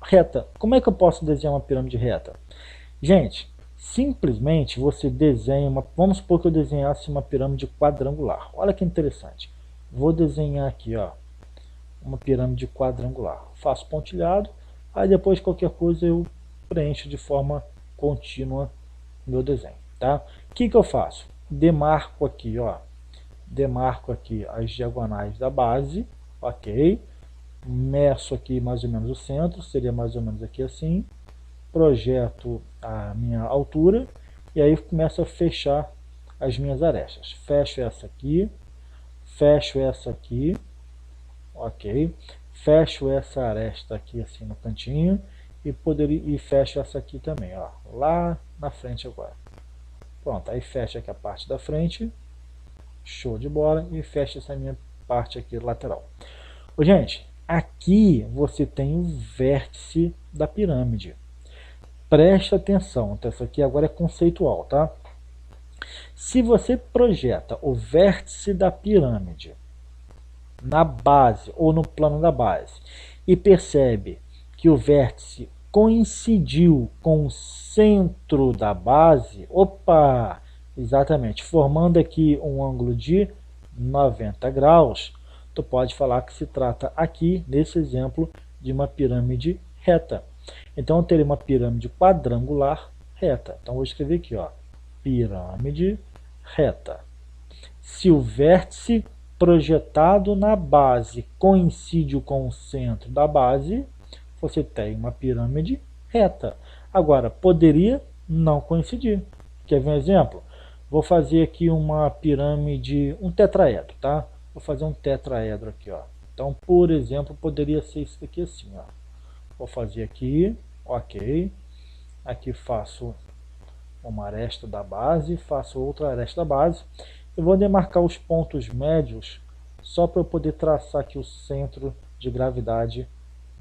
reta. Como é que eu posso desenhar uma pirâmide reta? Gente, simplesmente você desenha uma... Vamos supor que eu desenhasse uma pirâmide quadrangular. Olha que interessante. Vou desenhar aqui, ó, uma pirâmide quadrangular. Faço pontilhado, aí depois qualquer coisa eu preencho de forma contínua o meu desenho, tá? O que eu faço? Demarco aqui, ó, demarco aqui as diagonais da base, Ok. Meço aqui mais ou menos o centro, seria mais ou menos aqui assim. Projeto a minha altura e aí começo a fechar as minhas arestas. Fecho essa aqui, ok. Fecho essa aresta aqui assim no cantinho e fecho essa aqui também, ó, lá na frente agora. Pronto, aí fecha aqui a parte da frente, show de bola, e fecha essa minha parte aqui lateral. Ô, gente, aqui você tem o vértice da pirâmide. Preste atenção, então isso aqui agora é conceitual, tá? Se você projeta o vértice da pirâmide na base ou no plano da base e percebe que o vértice coincidiu com o centro da base, opa, exatamente, formando aqui um ângulo de 90 graus, tu pode falar que se trata aqui, nesse exemplo, de uma pirâmide reta. Então eu teria uma pirâmide quadrangular reta. Então vou escrever aqui, ó, pirâmide reta. Se o vértice projetado na base coincide com o centro da base, você tem uma pirâmide reta. Agora, poderia não coincidir. Quer ver um exemplo? Vou fazer aqui uma pirâmide, um tetraedro, tá? Vou fazer um tetraedro aqui, ó. Então, por exemplo, poderia ser isso aqui assim, ó. Vou fazer aqui, ok. Aqui faço uma aresta da base, faço outra aresta da base. Eu vou demarcar os pontos médios só para eu poder traçar aqui o centro de gravidade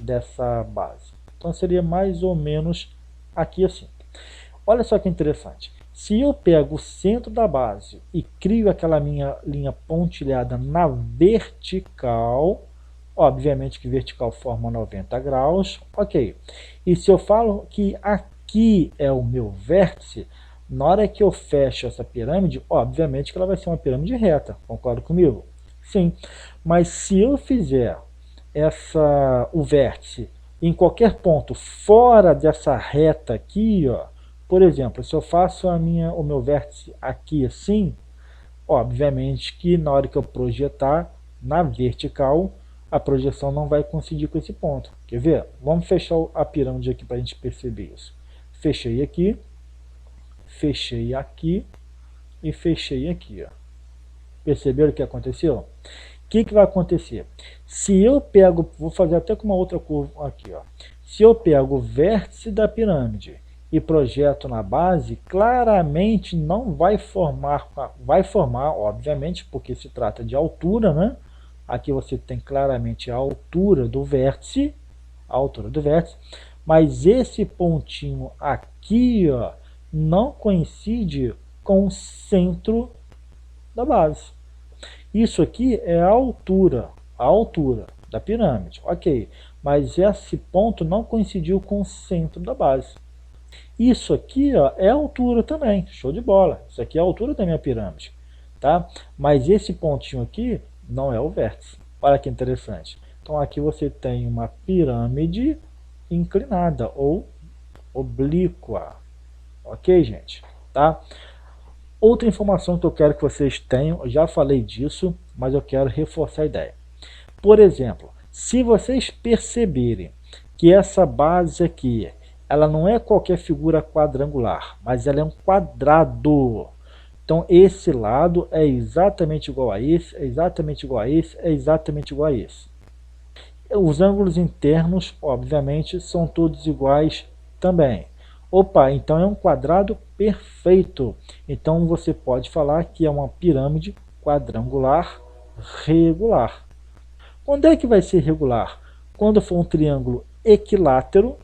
dessa base. Então seria mais ou menos aqui assim. Olha só que interessante. Se eu pego o centro da base e crio aquela minha linha pontilhada na vertical, obviamente que vertical forma 90 graus, ok. E se eu falo que aqui é o meu vértice, na hora que eu fecho essa pirâmide, obviamente que ela vai ser uma pirâmide reta, concorda comigo? Sim, mas se eu fizer o vértice em qualquer ponto fora dessa reta aqui, ó, por exemplo, se eu faço o meu vértice aqui assim, obviamente que na hora que eu projetar na vertical, a projeção não vai coincidir com esse ponto. Quer ver? Vamos fechar a pirâmide aqui para a gente perceber isso. Fechei aqui e fechei aqui. Ó. Perceberam o que aconteceu? O que vai acontecer? Se eu pego, vou fazer até com uma outra curva aqui, ó. Se eu pego o vértice da pirâmide e projeto na base, claramente não vai formar, obviamente, porque se trata de altura, né? Aqui você tem claramente a altura do vértice, mas esse pontinho aqui, ó, não coincide com o centro da base. Isso aqui é a altura da pirâmide, ok. Mas esse ponto não coincidiu com o centro da base. Isso aqui, ó, é a altura também, show de bola. Isso aqui é a altura da minha pirâmide, tá? Mas esse pontinho aqui não é o vértice. Olha que interessante. Então aqui você tem uma pirâmide inclinada ou oblíqua. Ok, gente? Tá? Outra informação que eu quero que vocês tenham, eu já falei disso, mas eu quero reforçar a ideia. Por exemplo, se vocês perceberem que essa base aqui, ela não é qualquer figura quadrangular, mas ela é um quadrado. Então esse lado é exatamente igual a esse, é exatamente igual a esse, é exatamente igual a esse. Os ângulos internos, obviamente, são todos iguais também. Opa, então é um quadrado perfeito. Então você pode falar que é uma pirâmide quadrangular regular. Quando é que vai ser regular? Quando for um triângulo equilátero,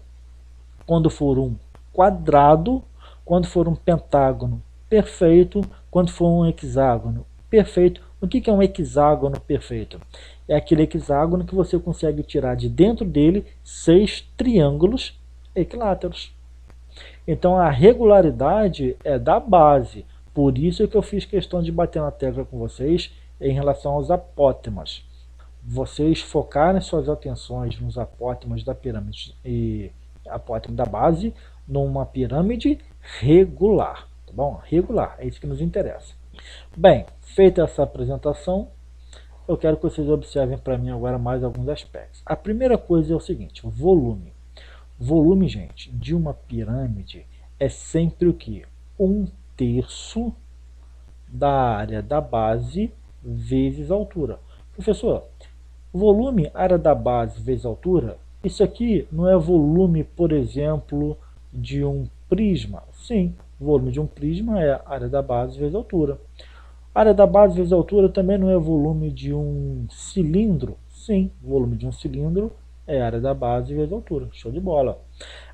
quando for um quadrado, quando for um pentágono perfeito, quando for um hexágono perfeito. O que é um hexágono perfeito? É aquele hexágono que você consegue tirar de dentro dele 6 triângulos equiláteros. Então a regularidade é da base. Por isso que eu fiz questão de bater na tecla com vocês em relação aos apótemas. Vocês focarem suas atenções nos apótemas da pirâmide e apótema da base numa pirâmide regular. Tá bom? Regular, é isso que nos interessa. Bem, feita essa apresentação, eu quero que vocês observem para mim agora mais alguns aspectos. A primeira coisa é o seguinte, o volume. Volume, gente, de uma pirâmide é sempre o que? 1/3 da área da base vezes a altura. Professor, volume, área da base vezes altura, isso aqui não é volume, por exemplo, de um prisma? Sim, o volume de um prisma é a área da base vezes a altura. A área da base vezes a altura também não é volume de um cilindro? Sim, o volume de um cilindro é a área da base vezes a altura. Show de bola.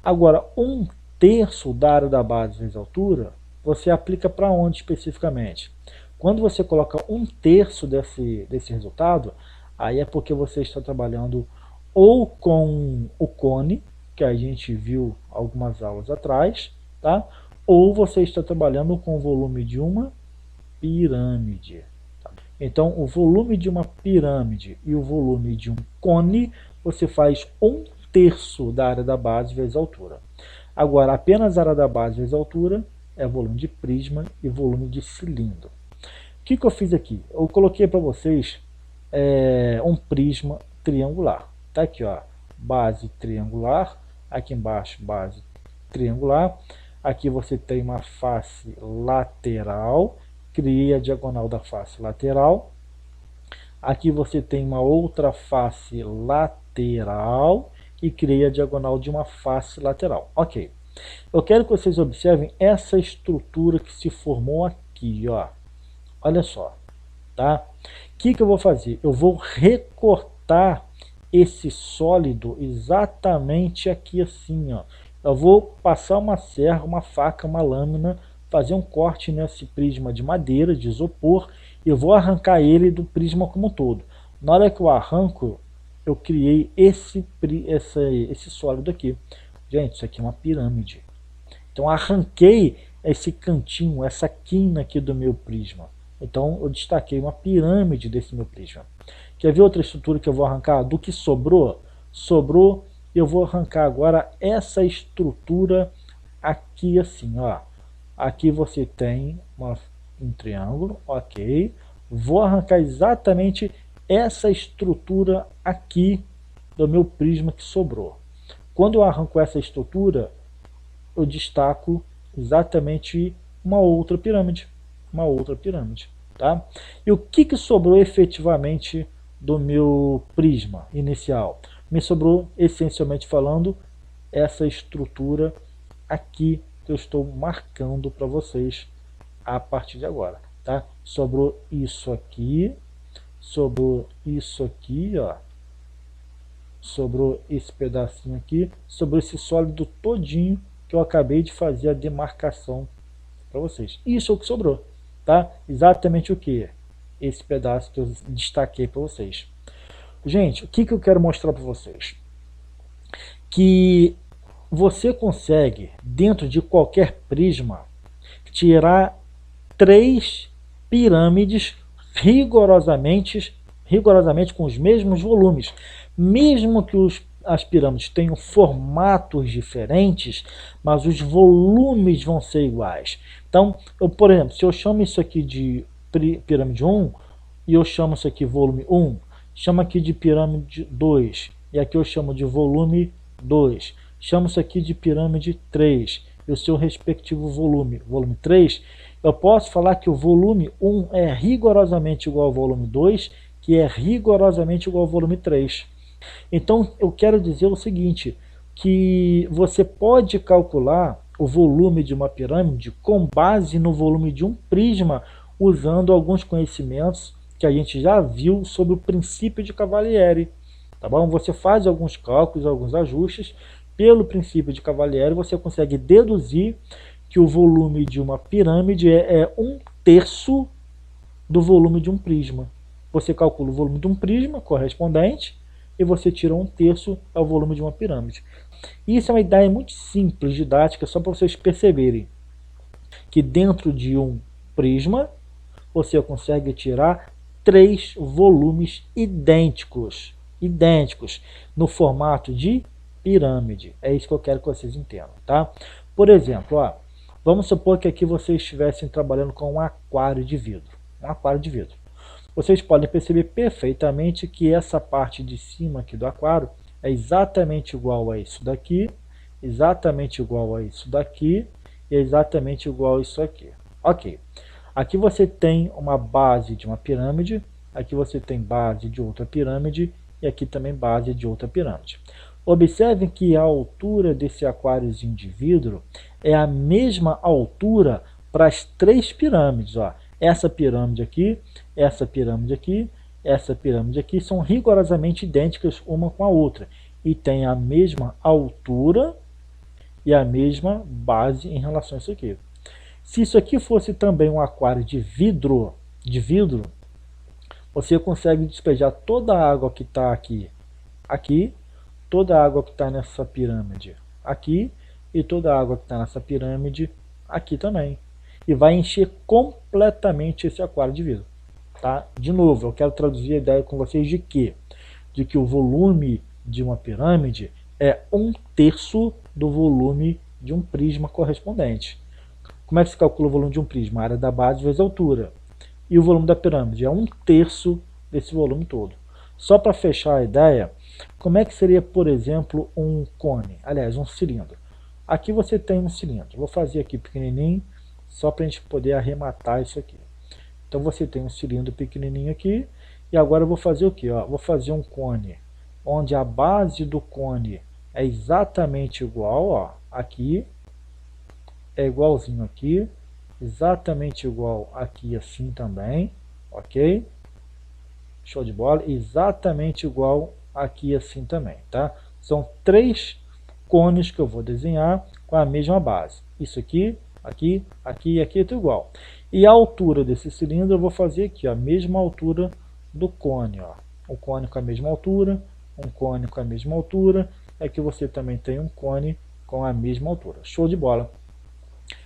Agora, 1/3 da área da base vezes a altura, você aplica para onde especificamente? Quando você coloca 1/3 desse resultado, aí é porque você está trabalhando ou com o cone, que a gente viu algumas aulas atrás, tá? Ou você está trabalhando com o volume de uma pirâmide. Tá? Então, o volume de uma pirâmide e o volume de um cone, você faz 1/3 da área da base vezes a altura. Agora, apenas a área da base vezes a altura é volume de prisma e volume de cilindro. O que eu fiz aqui? Eu coloquei para vocês um prisma triangular. Tá aqui, ó, base triangular, aqui embaixo base triangular, aqui você tem uma face lateral, criei a diagonal da face lateral, aqui você tem uma outra face lateral e criei a diagonal de uma face lateral. Ok, eu quero que vocês observem essa estrutura que se formou aqui, ó. Olha só, tá? O que eu vou fazer? Eu vou recortar esse sólido exatamente aqui assim, ó. Eu vou passar uma serra, uma faca, uma lâmina, fazer um corte nesse prisma de madeira, de isopor, e eu vou arrancar ele do prisma como um todo. Na hora que eu arranco, eu criei esse sólido aqui. Gente, isso aqui é uma pirâmide. Então arranquei esse cantinho, essa quina aqui do meu prisma. Então eu destaquei uma pirâmide desse meu prisma. Quer ver outra estrutura que eu vou arrancar? Do que sobrou? Sobrou, eu vou arrancar agora essa estrutura aqui assim, ó. Aqui você tem um triângulo, ok. Vou arrancar exatamente essa estrutura aqui do meu prisma que sobrou. Quando eu arranco essa estrutura, eu destaco exatamente uma outra pirâmide. Tá? E o que sobrou efetivamente do meu prisma inicial? Me sobrou, essencialmente falando, essa estrutura aqui que eu estou marcando para vocês a partir de agora. Tá? Sobrou isso aqui, ó. Sobrou esse pedacinho aqui, sobrou esse sólido todinho que eu acabei de fazer a demarcação para vocês. Isso é o que sobrou, tá? Exatamente o que? Esse pedaço que eu destaquei para vocês. Gente, o que eu quero mostrar para vocês? Que você consegue, dentro de qualquer prisma, tirar 3 pirâmides rigorosamente com os mesmos volumes. Mesmo que as pirâmides tenham formatos diferentes, mas os volumes vão ser iguais. Então, por exemplo, se eu chamo isso aqui de pirâmide 1, e eu chamo isso aqui volume 1, chamo aqui de pirâmide 2, e aqui eu chamo de volume 2, chamo isso aqui de pirâmide 3, e o seu respectivo volume 3, eu posso falar que o volume 1 é rigorosamente igual ao volume 2, que é rigorosamente igual ao volume 3. Então, eu quero dizer o seguinte, que você pode calcular o volume de uma pirâmide com base no volume de um prisma, usando alguns conhecimentos que a gente já viu sobre o princípio de Cavalieri. Tá bom? Você faz alguns cálculos, alguns ajustes, pelo princípio de Cavalieri você consegue deduzir que o volume de uma pirâmide é 1/3 do volume de um prisma. Você calcula o volume de um prisma correspondente e você tira 1/3 ao volume de uma pirâmide. Isso é uma ideia muito simples, didática, só para vocês perceberem que dentro de um prisma você consegue tirar 3 volumes idênticos no formato de pirâmide. É isso que eu quero que vocês entendam, tá? Por exemplo, ó, vamos supor que aqui vocês estivessem trabalhando com um aquário de vidro. vocês podem perceber perfeitamente que essa parte de cima aqui do aquário é exatamente igual a isso daqui, exatamente igual a isso daqui e exatamente igual a isso aqui. Ok. Aqui você tem uma base de uma pirâmide, aqui você tem base de outra pirâmide e aqui também base de outra pirâmide. Observem que a altura desse aquáriozinho de vidro é a mesma altura para as três pirâmides. Ó. Essa pirâmide aqui, essa pirâmide aqui, essa pirâmide aqui são rigorosamente idênticas uma com a outra e tem a mesma altura e a mesma base em relação a isso aqui. Se isso aqui fosse também um aquário de vidro, você consegue despejar toda a água que está aqui, toda a água que está nessa pirâmide aqui e toda a água que está nessa pirâmide aqui também. E vai encher completamente esse aquário de vidro. Tá? De novo, eu quero traduzir a ideia com vocês de que o volume de uma pirâmide é 1/3 do volume de um prisma correspondente. Como é que se calcula o volume de um prisma? A área da base vezes a altura. E o volume da pirâmide é 1/3 desse volume todo. Só para fechar a ideia, como é que seria, por exemplo, um cone? Aliás, um cilindro. Aqui você tem um cilindro. Vou fazer aqui pequenininho, só para a gente poder arrematar isso aqui. Então você tem um cilindro pequenininho aqui, e agora eu vou fazer o quê? Ó, vou fazer um cone, onde a base do cone é exatamente igual, ó, aqui, é igualzinho aqui, exatamente igual aqui assim também, ok? Show de bola, exatamente igual aqui assim também, tá? São três cones que eu vou desenhar com a mesma base. Isso aqui, aqui, aqui e aqui é tudo igual. E a altura desse cilindro eu vou fazer aqui, ó, a mesma altura do cone, ó. Um cone com a mesma altura, um cone com a mesma altura, aqui você também tem um cone com a mesma altura. Show de bola.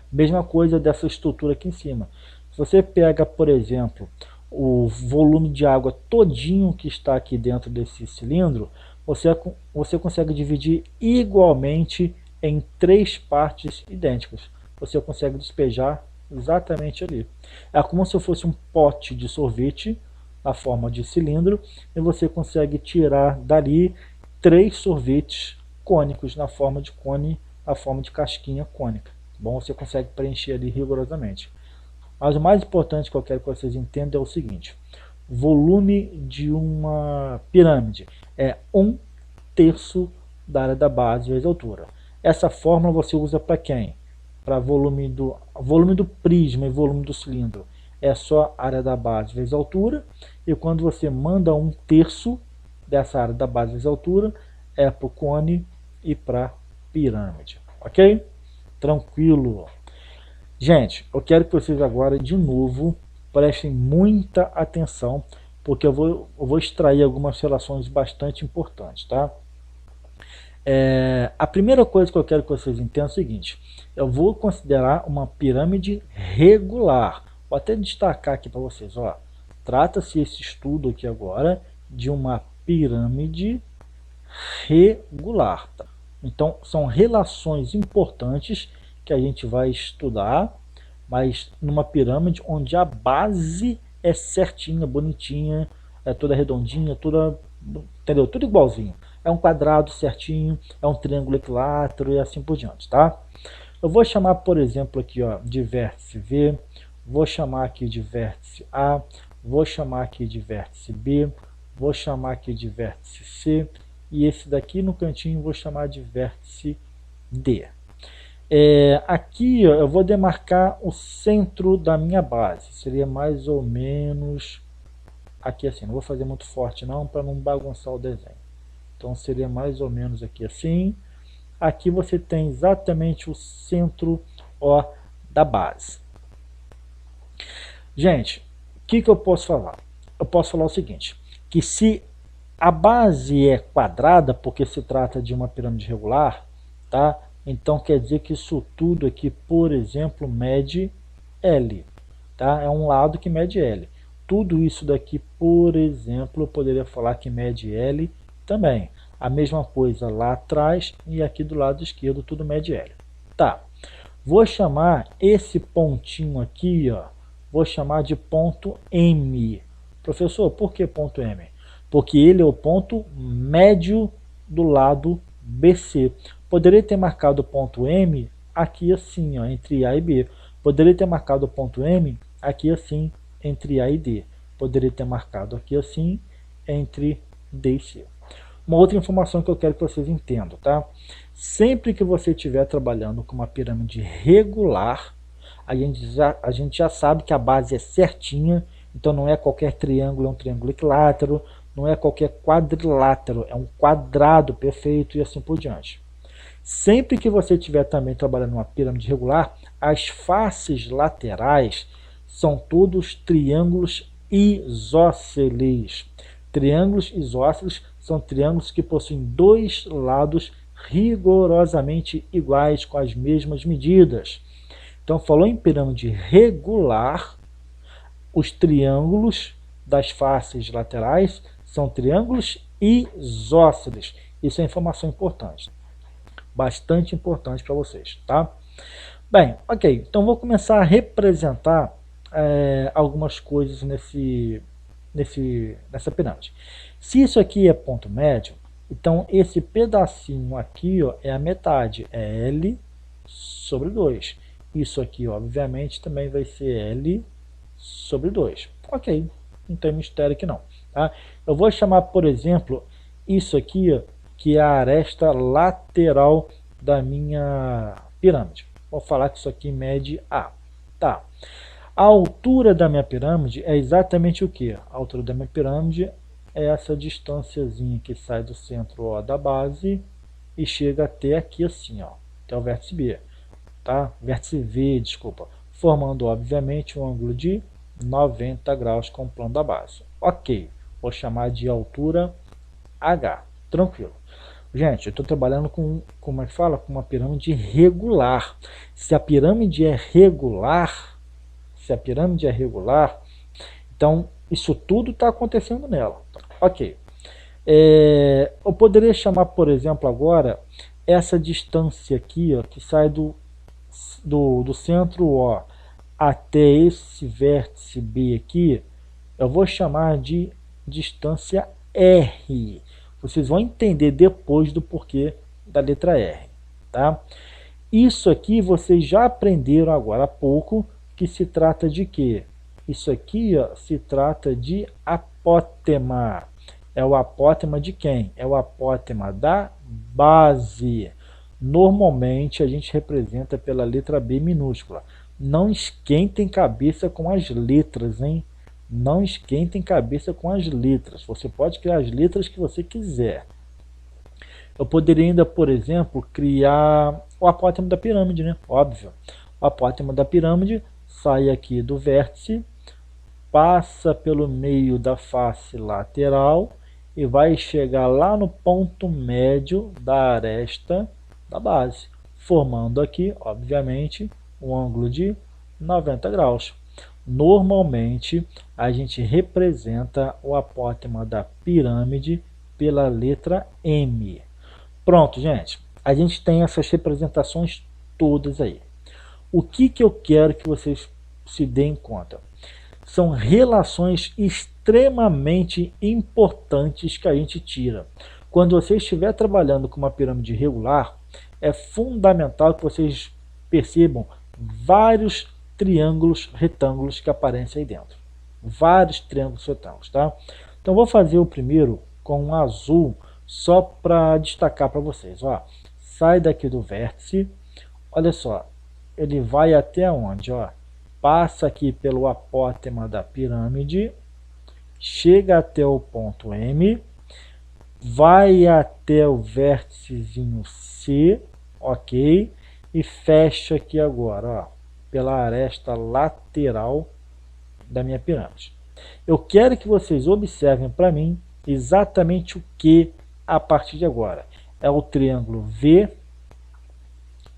Mesma coisa dessa estrutura aqui em cima. Se você pega, por exemplo, o volume de água todinho que está aqui dentro desse cilindro, você consegue dividir igualmente em três partes idênticas. Você consegue despejar exatamente ali. É como se fosse um pote de sorvete na forma de cilindro, e você consegue tirar dali três sorvetes cônicos na forma de cone, na forma de casquinha cônica. Bom, você consegue preencher ali rigorosamente. Mas o mais importante que eu quero que vocês entendam é o seguinte: volume de uma pirâmide é 1/3 da área da base vezes a altura. Essa fórmula você usa para quem? Para volume do prisma e volume do cilindro é só a área da base vezes a altura, e quando você manda 1/3 dessa área da base vezes a altura é para o cone e para a pirâmide, ok? Tranquilo. Gente, eu quero que vocês agora de novo prestem muita atenção, porque eu vou extrair algumas relações bastante importantes, tá? A primeira coisa que eu quero que vocês entendam é o seguinte: eu vou considerar uma pirâmide regular. Vou até destacar aqui para vocês, ó. Trata-se esse estudo aqui agora de uma pirâmide regular. Tá? Então, são relações importantes que a gente vai estudar, mas numa pirâmide onde a base é certinha, bonitinha, é toda redondinha, toda, entendeu? Tudo igualzinho. É um quadrado certinho, é um triângulo equilátero e assim por diante, tá? Eu vou chamar, por exemplo, aqui, ó, de vértice V, vou chamar aqui de vértice A, vou chamar aqui de vértice B, vou chamar aqui de vértice C, e esse daqui no cantinho vou chamar de vértice D. Aqui ó, eu vou demarcar o centro da minha base, seria mais ou menos aqui assim, não vou fazer muito forte não, para não bagunçar o desenho. Então seria mais ou menos aqui assim. Aqui você tem exatamente o centro, ó, da base. Gente, o que eu posso falar? Eu posso falar o seguinte, que se a base é quadrada, porque se trata de uma pirâmide regular, tá? Então quer dizer que isso tudo aqui, por exemplo, mede L, tá? É um lado que mede L. Tudo isso daqui, por exemplo, eu poderia falar que mede L também. A mesma coisa lá atrás e aqui do lado esquerdo, tudo mede L. Tá, vou chamar esse pontinho aqui, ó, vou chamar de ponto M, Professor, por que ponto M? Porque ele é o ponto médio do lado BC. Poderia ter marcado o ponto M aqui assim, ó, entre A e B. Poderia ter marcado o ponto M aqui assim, entre A e D. Poderia ter marcado aqui assim, entre D e C. Uma outra informação que eu quero que vocês entendam, tá? Sempre que você estiver trabalhando com uma pirâmide regular, a gente já sabe que a base é certinha, então não é qualquer triângulo, é um triângulo equilátero, não é qualquer quadrilátero, é um quadrado perfeito e assim por diante. Sempre que você estiver também trabalhando uma pirâmide regular, as faces laterais são todos triângulos isósceles. Triângulos isósceles são triângulos que possuem dois lados rigorosamente iguais com as mesmas medidas. Então, falou em pirâmide regular, os triângulos das faces laterais são triângulos isósceles. Isso é informação importante, bastante importante para vocês, tá? Bem, ok, então vou começar a representar algumas coisas nessa pirâmide. Se isso aqui é ponto médio, então esse pedacinho aqui, ó, é a metade, é L sobre 2. Isso aqui, obviamente, também vai ser L sobre 2. Ok, não tem mistério aqui não. Tá? Eu vou chamar, por exemplo, isso aqui, ó, que é a aresta lateral da minha pirâmide. Vou falar que isso aqui mede A. Tá. A altura da minha pirâmide é exatamente o que? A altura da minha pirâmide é essa distânciazinha que sai do centro O da base e chega até aqui assim, ó, até o vértice B. Tá? Vértice V, desculpa. Formando, obviamente, um ângulo de 90 graus com o plano da base. Ok. Vou chamar de altura H. Tranquilo. Gente, eu estou trabalhando com, como é que fala? Com uma pirâmide regular. Se a pirâmide é regular, então isso tudo está acontecendo nela. Ok. Eu poderia chamar, por exemplo, agora, essa distância aqui, ó, que sai do centro O até esse vértice B aqui, eu vou chamar de distância R. Vocês vão entender depois do porquê da letra R. Tá? Isso aqui vocês já aprenderam agora há pouco, que se trata de quê? Isso aqui, ó, se trata de apótema. É o apótema de quem? É o apótema da base. Normalmente a gente representa pela letra B minúscula. Não esquentem cabeça com as letras, hein? Não esquentem cabeça com as letras. Você pode criar as letras que você quiser. Eu poderia ainda, por exemplo, criar o apótema da pirâmide, né? Óbvio. O apótema da pirâmide sai aqui do vértice, passa pelo meio da face lateral e vai chegar lá no ponto médio da aresta da base, formando aqui, obviamente, um ângulo de 90 graus. Normalmente, a gente representa o apótema da pirâmide pela letra M. Pronto, gente. A gente tem essas representações todas aí. O que eu quero que vocês se deem conta? São relações extremamente importantes que a gente tira. Quando você estiver trabalhando com uma pirâmide regular, é fundamental que vocês percebam vários triângulos retângulos que aparecem aí dentro. Vários triângulos retângulos, tá? Então vou fazer o primeiro com um azul só para destacar para vocês. Ó, sai daqui do vértice, olha só, ele vai até onde? Ó, passa aqui pelo apótema da pirâmide, chega até o ponto M, vai até o vérticezinho C, ok, e fecha aqui agora, ó, pela aresta lateral da minha pirâmide. Eu quero que vocês observem para mim exatamente o que a partir de agora. É o triângulo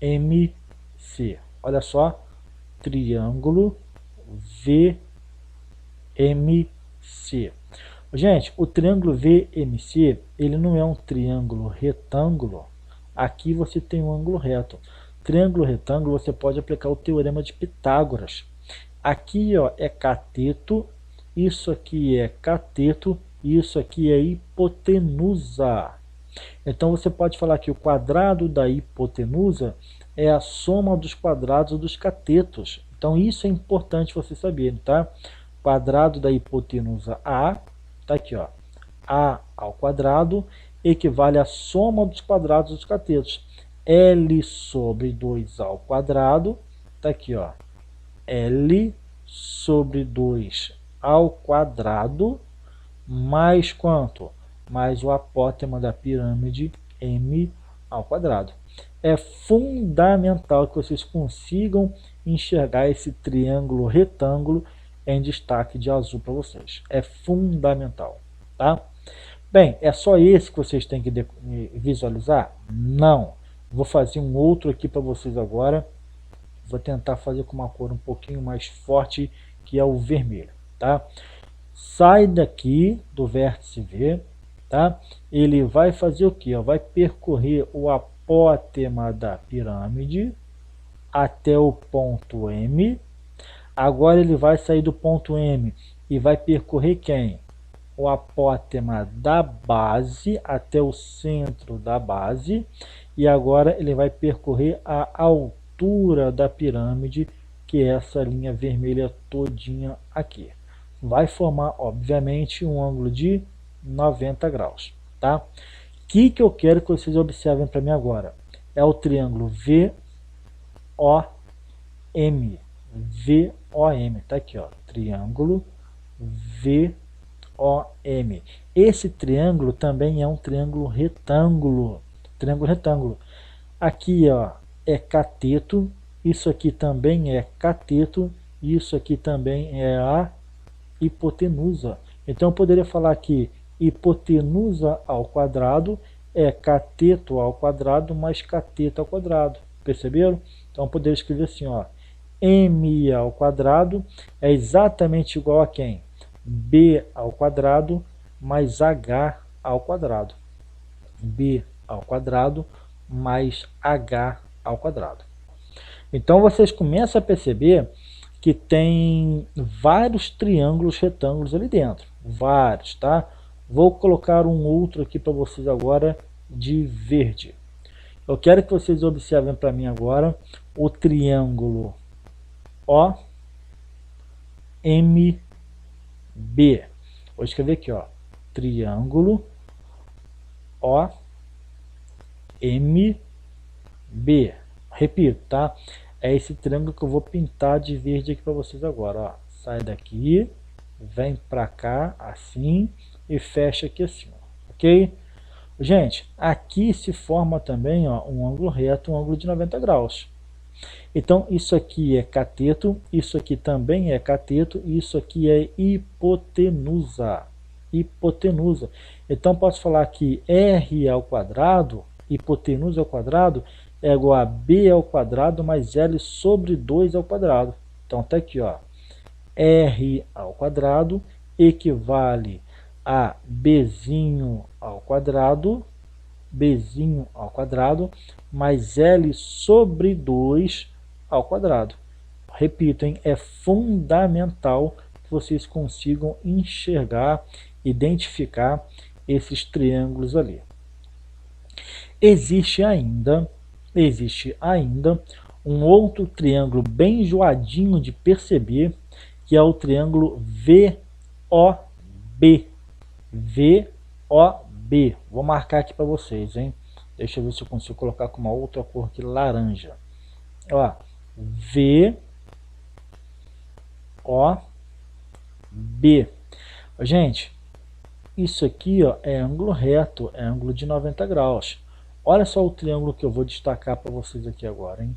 VMC. Olha só, triângulo VMC. Gente, o triângulo VMC, ele não é um triângulo retângulo. Aqui você tem um ângulo reto. Triângulo retângulo, você pode aplicar o teorema de Pitágoras. Aqui, ó, é cateto isso aqui é cateto e isso aqui é hipotenusa. Então você pode falar que o quadrado da hipotenusa é a soma dos quadrados dos catetos. Então isso é importante você saber, tá? Quadrado da hipotenusa A, tá aqui, ó. A ao quadrado equivale à soma dos quadrados dos catetos. L sobre 2 ao quadrado, tá aqui, ó. L sobre 2 ao quadrado, mais quanto? Mais o apótema da pirâmide M ao quadrado. É fundamental que vocês consigam enxergar esse triângulo retângulo em destaque de azul para vocês. É fundamental, tá? Bem, é só esse que vocês têm que visualizar? Não. Vou fazer um outro aqui para vocês agora. Vou tentar fazer com uma cor um pouquinho mais forte, que é o vermelho, tá? Sai daqui do vértice V, tá? Ele vai fazer o que? Vai percorrer o apótema da pirâmide até o ponto M. Agora ele vai sair do ponto M e vai percorrer quem? O apótema da base até o centro da base. E agora ele vai percorrer a altura da pirâmide, que é essa linha vermelha todinha aqui. Vai formar, obviamente, um ângulo de 90 graus, tá? O que eu quero que vocês observem para mim agora? É o triângulo VOM. VOM, tá aqui, ó. Triângulo VOM. Esse triângulo também é um triângulo retângulo. Triângulo retângulo. Aqui, ó, é cateto. Isso aqui também é cateto. Isso aqui também é a hipotenusa. Então eu poderia falar que hipotenusa ao quadrado é cateto ao quadrado mais cateto ao quadrado. Perceberam? Então eu poderia escrever assim, ó, M ao quadrado é exatamente igual a quem? B ao quadrado mais H ao quadrado. B ao quadrado mais H ao quadrado. Então vocês começam a perceber que tem vários triângulos retângulos ali dentro. Vários, tá? Vou colocar um outro aqui para vocês agora de verde. Eu quero que vocês observem para mim agora o triângulo OMB. Vou escrever aqui, ó, triângulo OMB. Repito, tá? É esse triângulo que eu vou pintar de verde aqui para vocês agora, ó. Sai daqui, vem para cá, assim, e fecha aqui assim, ok? Gente, aqui se forma também, ó, um ângulo reto, um ângulo de 90 graus. Então, isso aqui é cateto, isso aqui também é cateto, e isso aqui é hipotenusa. Hipotenusa. Então, posso falar que R ao quadrado, hipotenusa ao quadrado, é igual a B ao quadrado mais L sobre 2 ao quadrado. Então, tá aqui, ó. R ao quadrado equivale a Bzinho ao quadrado mais L sobre 2 ao quadrado. Repito, hein, é fundamental que vocês consigam enxergar, identificar esses triângulos ali. Existe ainda um outro triângulo bem enjoadinho de perceber, que é o triângulo VOB. VOB. Vou marcar aqui para vocês, hein? Deixa eu ver se eu consigo colocar com uma outra cor aqui, laranja. Ó, VOB. Gente, isso aqui, ó, é ângulo reto, é ângulo de 90 graus. Olha só o triângulo que eu vou destacar para vocês aqui agora, hein?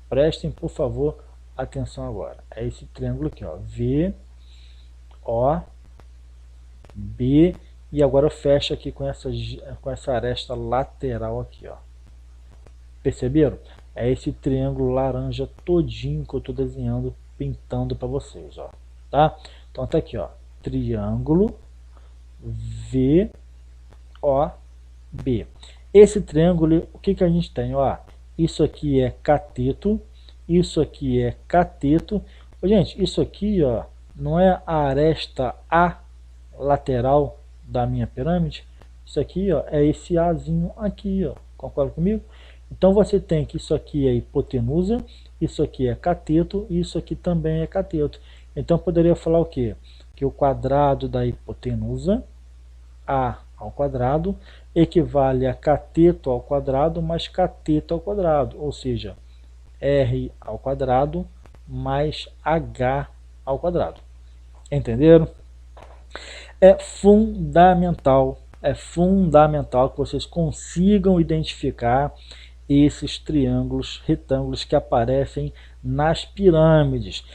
Prestem, por favor, atenção agora. É esse triângulo aqui, ó, VOB, e agora eu fecho aqui com essa aresta lateral aqui, ó. Perceberam? É esse triângulo laranja todinho que eu estou desenhando, pintando para vocês, ó, tá? Então tá aqui, ó, triângulo VOB. Esse triângulo, o que a gente tem? Ó, isso aqui é cateto, isso aqui é cateto. Gente, isso aqui, ó, não é a aresta A lateral da minha pirâmide? Isso aqui, ó, é esse Azinho aqui, ó. Concorda comigo? Então você tem que isso aqui é hipotenusa, isso aqui é cateto e isso aqui também é cateto. Então eu poderia falar o quê? Que o quadrado da hipotenusa, A ao quadrado, equivale a cateto ao quadrado mais cateto ao quadrado, ou seja, R ao quadrado mais H ao quadrado. Entenderam? É fundamental que vocês consigam identificar esses triângulos, retângulos que aparecem nas pirâmides.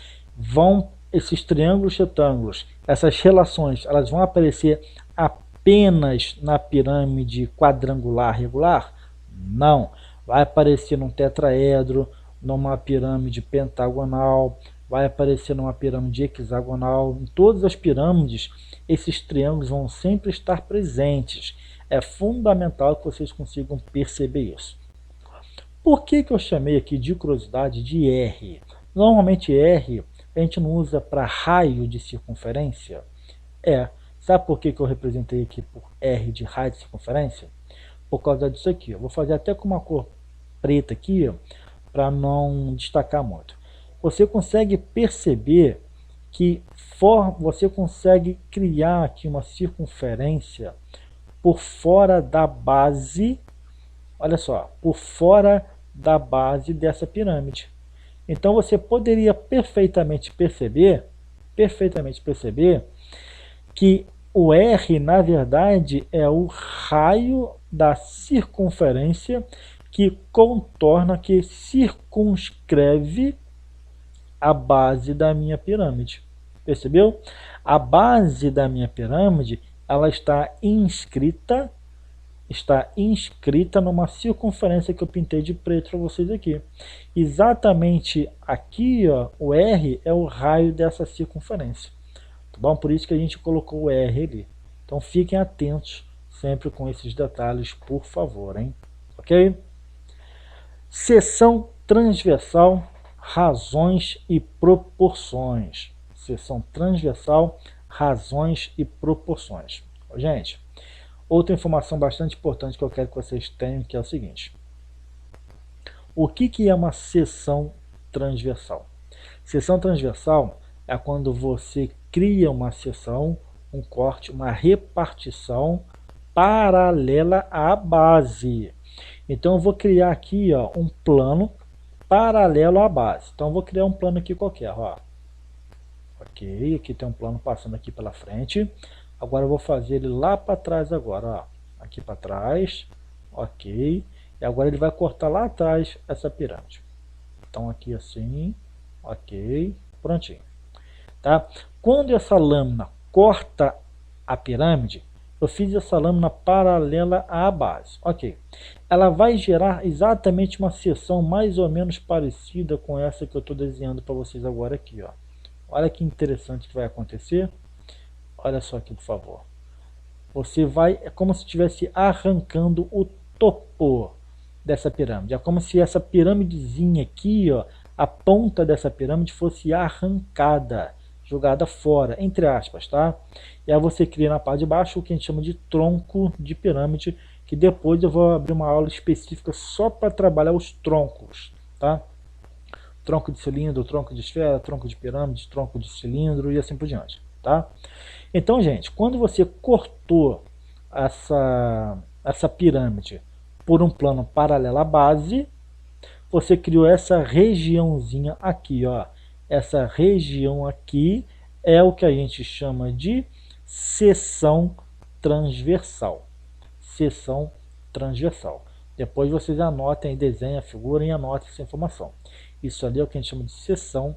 Esses triângulos, retângulos, essas relações, elas vão aparecer apenas na pirâmide quadrangular regular? Não. Vai aparecer num tetraedro, numa pirâmide pentagonal, vai aparecer numa pirâmide hexagonal. Em todas as pirâmides, esses triângulos vão sempre estar presentes. É fundamental que vocês consigam perceber isso. Por que eu chamei aqui de curiosidade de R? Normalmente R a gente não usa para raio de circunferência. Sabe por que eu representei aqui por R de raio de circunferência? Por causa disso aqui. Eu vou fazer até com uma cor preta aqui, para não destacar muito. Você consegue perceber que você consegue criar aqui uma circunferência por fora da base, olha só, por fora da base dessa pirâmide. Então você poderia perfeitamente perceber que o R, na verdade, é o raio da circunferência que contorna, que circunscreve a base da minha pirâmide. Percebeu? A base da minha pirâmide, ela está inscrita numa circunferência que eu pintei de preto para vocês aqui. Exatamente aqui, ó, o R é o raio dessa circunferência. Tá bom? Por isso que a gente colocou o R ali. Então fiquem atentos sempre com esses detalhes, por favor, hein? Ok? Seção transversal, razões e proporções. Seção transversal, razões e proporções. Gente, outra informação bastante importante que eu quero que vocês tenham, que é o seguinte. O que é uma seção transversal? Seção transversal é quando você cria uma seção, um corte, uma repartição paralela à base. Então eu vou criar aqui, ó, um plano paralelo à base. Então eu vou criar um plano aqui qualquer, ó. Ok, aqui tem um plano passando aqui pela frente. Agora eu vou fazer ele lá para trás agora, ó. Aqui para trás, ok. E agora ele vai cortar lá atrás essa pirâmide. Então aqui assim, ok, prontinho. Tá? Quando essa lâmina corta a pirâmide, eu fiz essa lâmina paralela à base. Ok. Ela vai gerar exatamente uma seção mais ou menos parecida com essa que eu estou desenhando para vocês agora aqui. Ó. Olha que interessante que vai acontecer. Olha só aqui, por favor. Você vai, é como se estivesse arrancando o topo dessa pirâmide. É como se essa pirâmidezinha aqui, ó, a ponta dessa pirâmide fosse arrancada, jogada fora, entre aspas, tá? E aí você cria na parte de baixo o que a gente chama de tronco de pirâmide, que depois eu vou abrir uma aula específica só para trabalhar os troncos, tá? Tronco de cilindro, tronco de esfera, tronco de pirâmide, tronco de cilindro e assim por diante, tá? Então, gente, quando você cortou essa pirâmide por um plano paralelo à base, você criou essa regiãozinha aqui, ó. Essa região aqui é o que a gente chama de seção transversal. Seção transversal. Depois vocês anotem, desenhem a figura e anotem essa informação. Isso ali é o que a gente chama de seção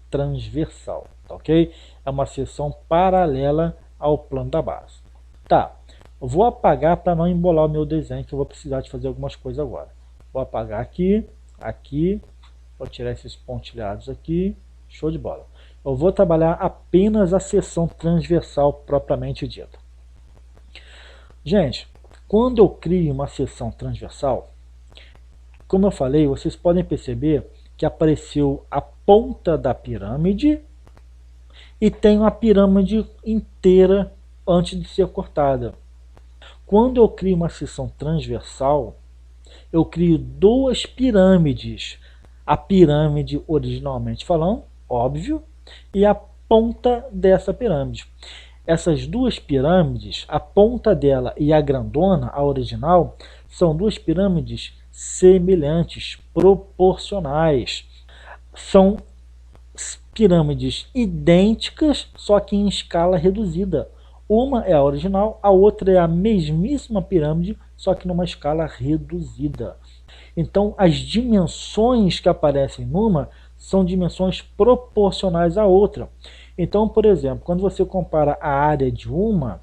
transversal, tá ok? É uma seção paralela ao plano da base. Tá, eu vou apagar para não embolar o meu desenho, que eu vou precisar de fazer algumas coisas agora. Vou apagar aqui, aqui, vou tirar esses pontilhados aqui, show de bola. Eu vou trabalhar apenas a seção transversal propriamente dita. Gente, quando eu crio uma seção transversal, como eu falei, vocês podem perceber que apareceu a ponta da pirâmide e tem uma pirâmide inteira antes de ser cortada. Quando eu crio uma seção transversal, eu crio duas pirâmides. A pirâmide originalmente falando, óbvio, e a ponta dessa pirâmide. Essas duas pirâmides, a ponta dela e a grandona, a original, são duas pirâmides semelhantes, proporcionais. São pirâmides idênticas, só que em escala reduzida. Uma é a original, a outra é a mesmíssima pirâmide, só que numa escala reduzida. Então, as dimensões que aparecem numa são dimensões proporcionais à outra. Então, por exemplo, quando você compara a área de uma,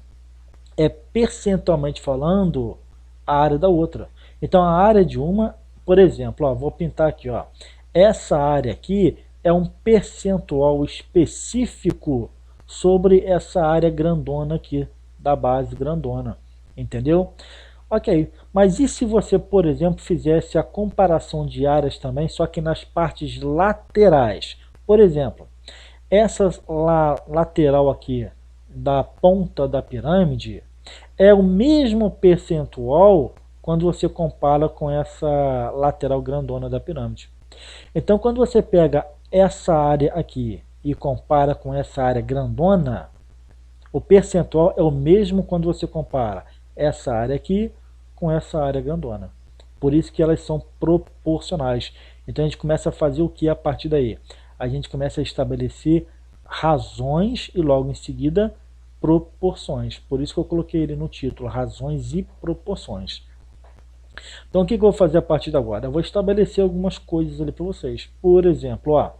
é percentualmente falando a área da outra. Então, a área de uma, por exemplo, ó, vou pintar aqui, ó, essa área aqui é um percentual específico sobre essa área grandona aqui, da base grandona, entendeu? Ok, mas e se você, por exemplo, fizesse a comparação de áreas também, só que nas partes laterais? Por exemplo, essa lateral aqui da ponta da pirâmide é o mesmo percentual quando você compara com essa lateral grandona da pirâmide. Então, quando você pega essa área aqui e compara com essa área grandona, o percentual é o mesmo quando você compara essa área aqui com essa área grandona. Por isso que elas são proporcionais. Então a gente começa a fazer o que a partir daí? A gente começa a estabelecer razões e logo em seguida proporções. Por isso que eu coloquei ele no título, razões e proporções. Então o que eu vou fazer a partir de agora? Eu vou estabelecer algumas coisas ali para vocês. Por exemplo, ó,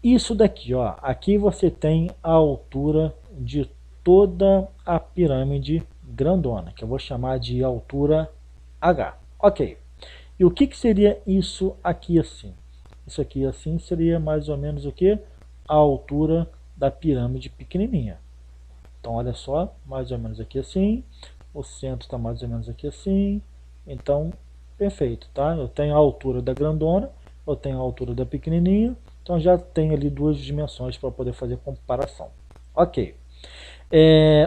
isso daqui, ó, aqui você tem a altura de toda a pirâmide grandona, que eu vou chamar de altura H. Ok. E o que seria isso aqui assim? Isso aqui assim seria mais ou menos o que? A altura da pirâmide pequenininha. Então olha só, mais ou menos aqui assim, o centro está mais ou menos aqui assim, então perfeito, tá? Eu tenho a altura da grandona, eu tenho a altura da pequenininha, então já tenho ali duas dimensões para poder fazer comparação. Ok.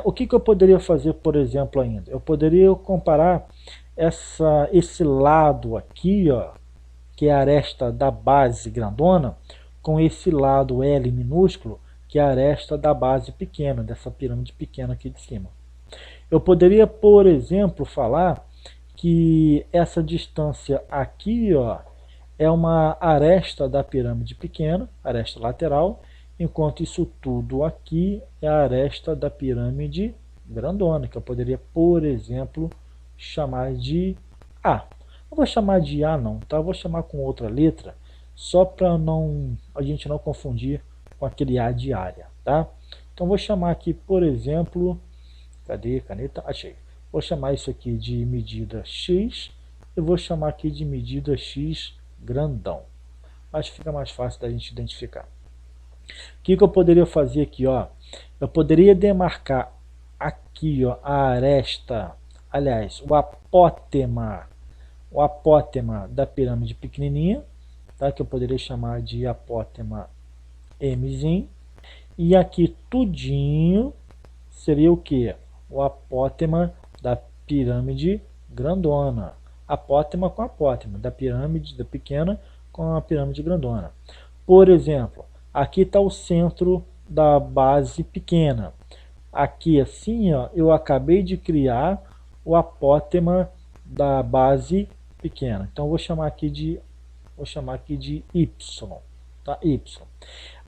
O que eu poderia fazer, por exemplo, ainda? Eu poderia comparar esse lado aqui, ó, que é a aresta da base grandona, com esse lado L minúsculo, que é a aresta da base pequena, dessa pirâmide pequena aqui de cima. Eu poderia, por exemplo, falar que essa distância aqui, ó, é uma aresta da pirâmide pequena, aresta lateral, enquanto isso tudo aqui é a aresta da pirâmide grandona, que eu poderia, por exemplo, chamar de A. Não vou chamar de A não, tá? Eu vou chamar com outra letra, só para a gente não confundir com aquele A de área, tá? Então vou chamar aqui, por exemplo, cadê a caneta? Achei. Vou chamar isso aqui de medida X, eu vou chamar aqui de medida X grandão. Mas fica mais fácil da gente identificar. O que eu poderia fazer aqui, ó? Eu poderia demarcar aqui, ó, a aresta, aliás, o apótema da pirâmide pequenininha, tá? Que eu poderia chamar de apótema Mzinho. E aqui tudinho seria o que? O apótema da pirâmide grandona. Apótema com apótema, da pirâmide da pequena com a pirâmide grandona. Por exemplo, aqui está o centro da base pequena. Aqui assim, ó, eu acabei de criar o apótema da base pequena. Então vou chamar aqui de Y, tá? Y.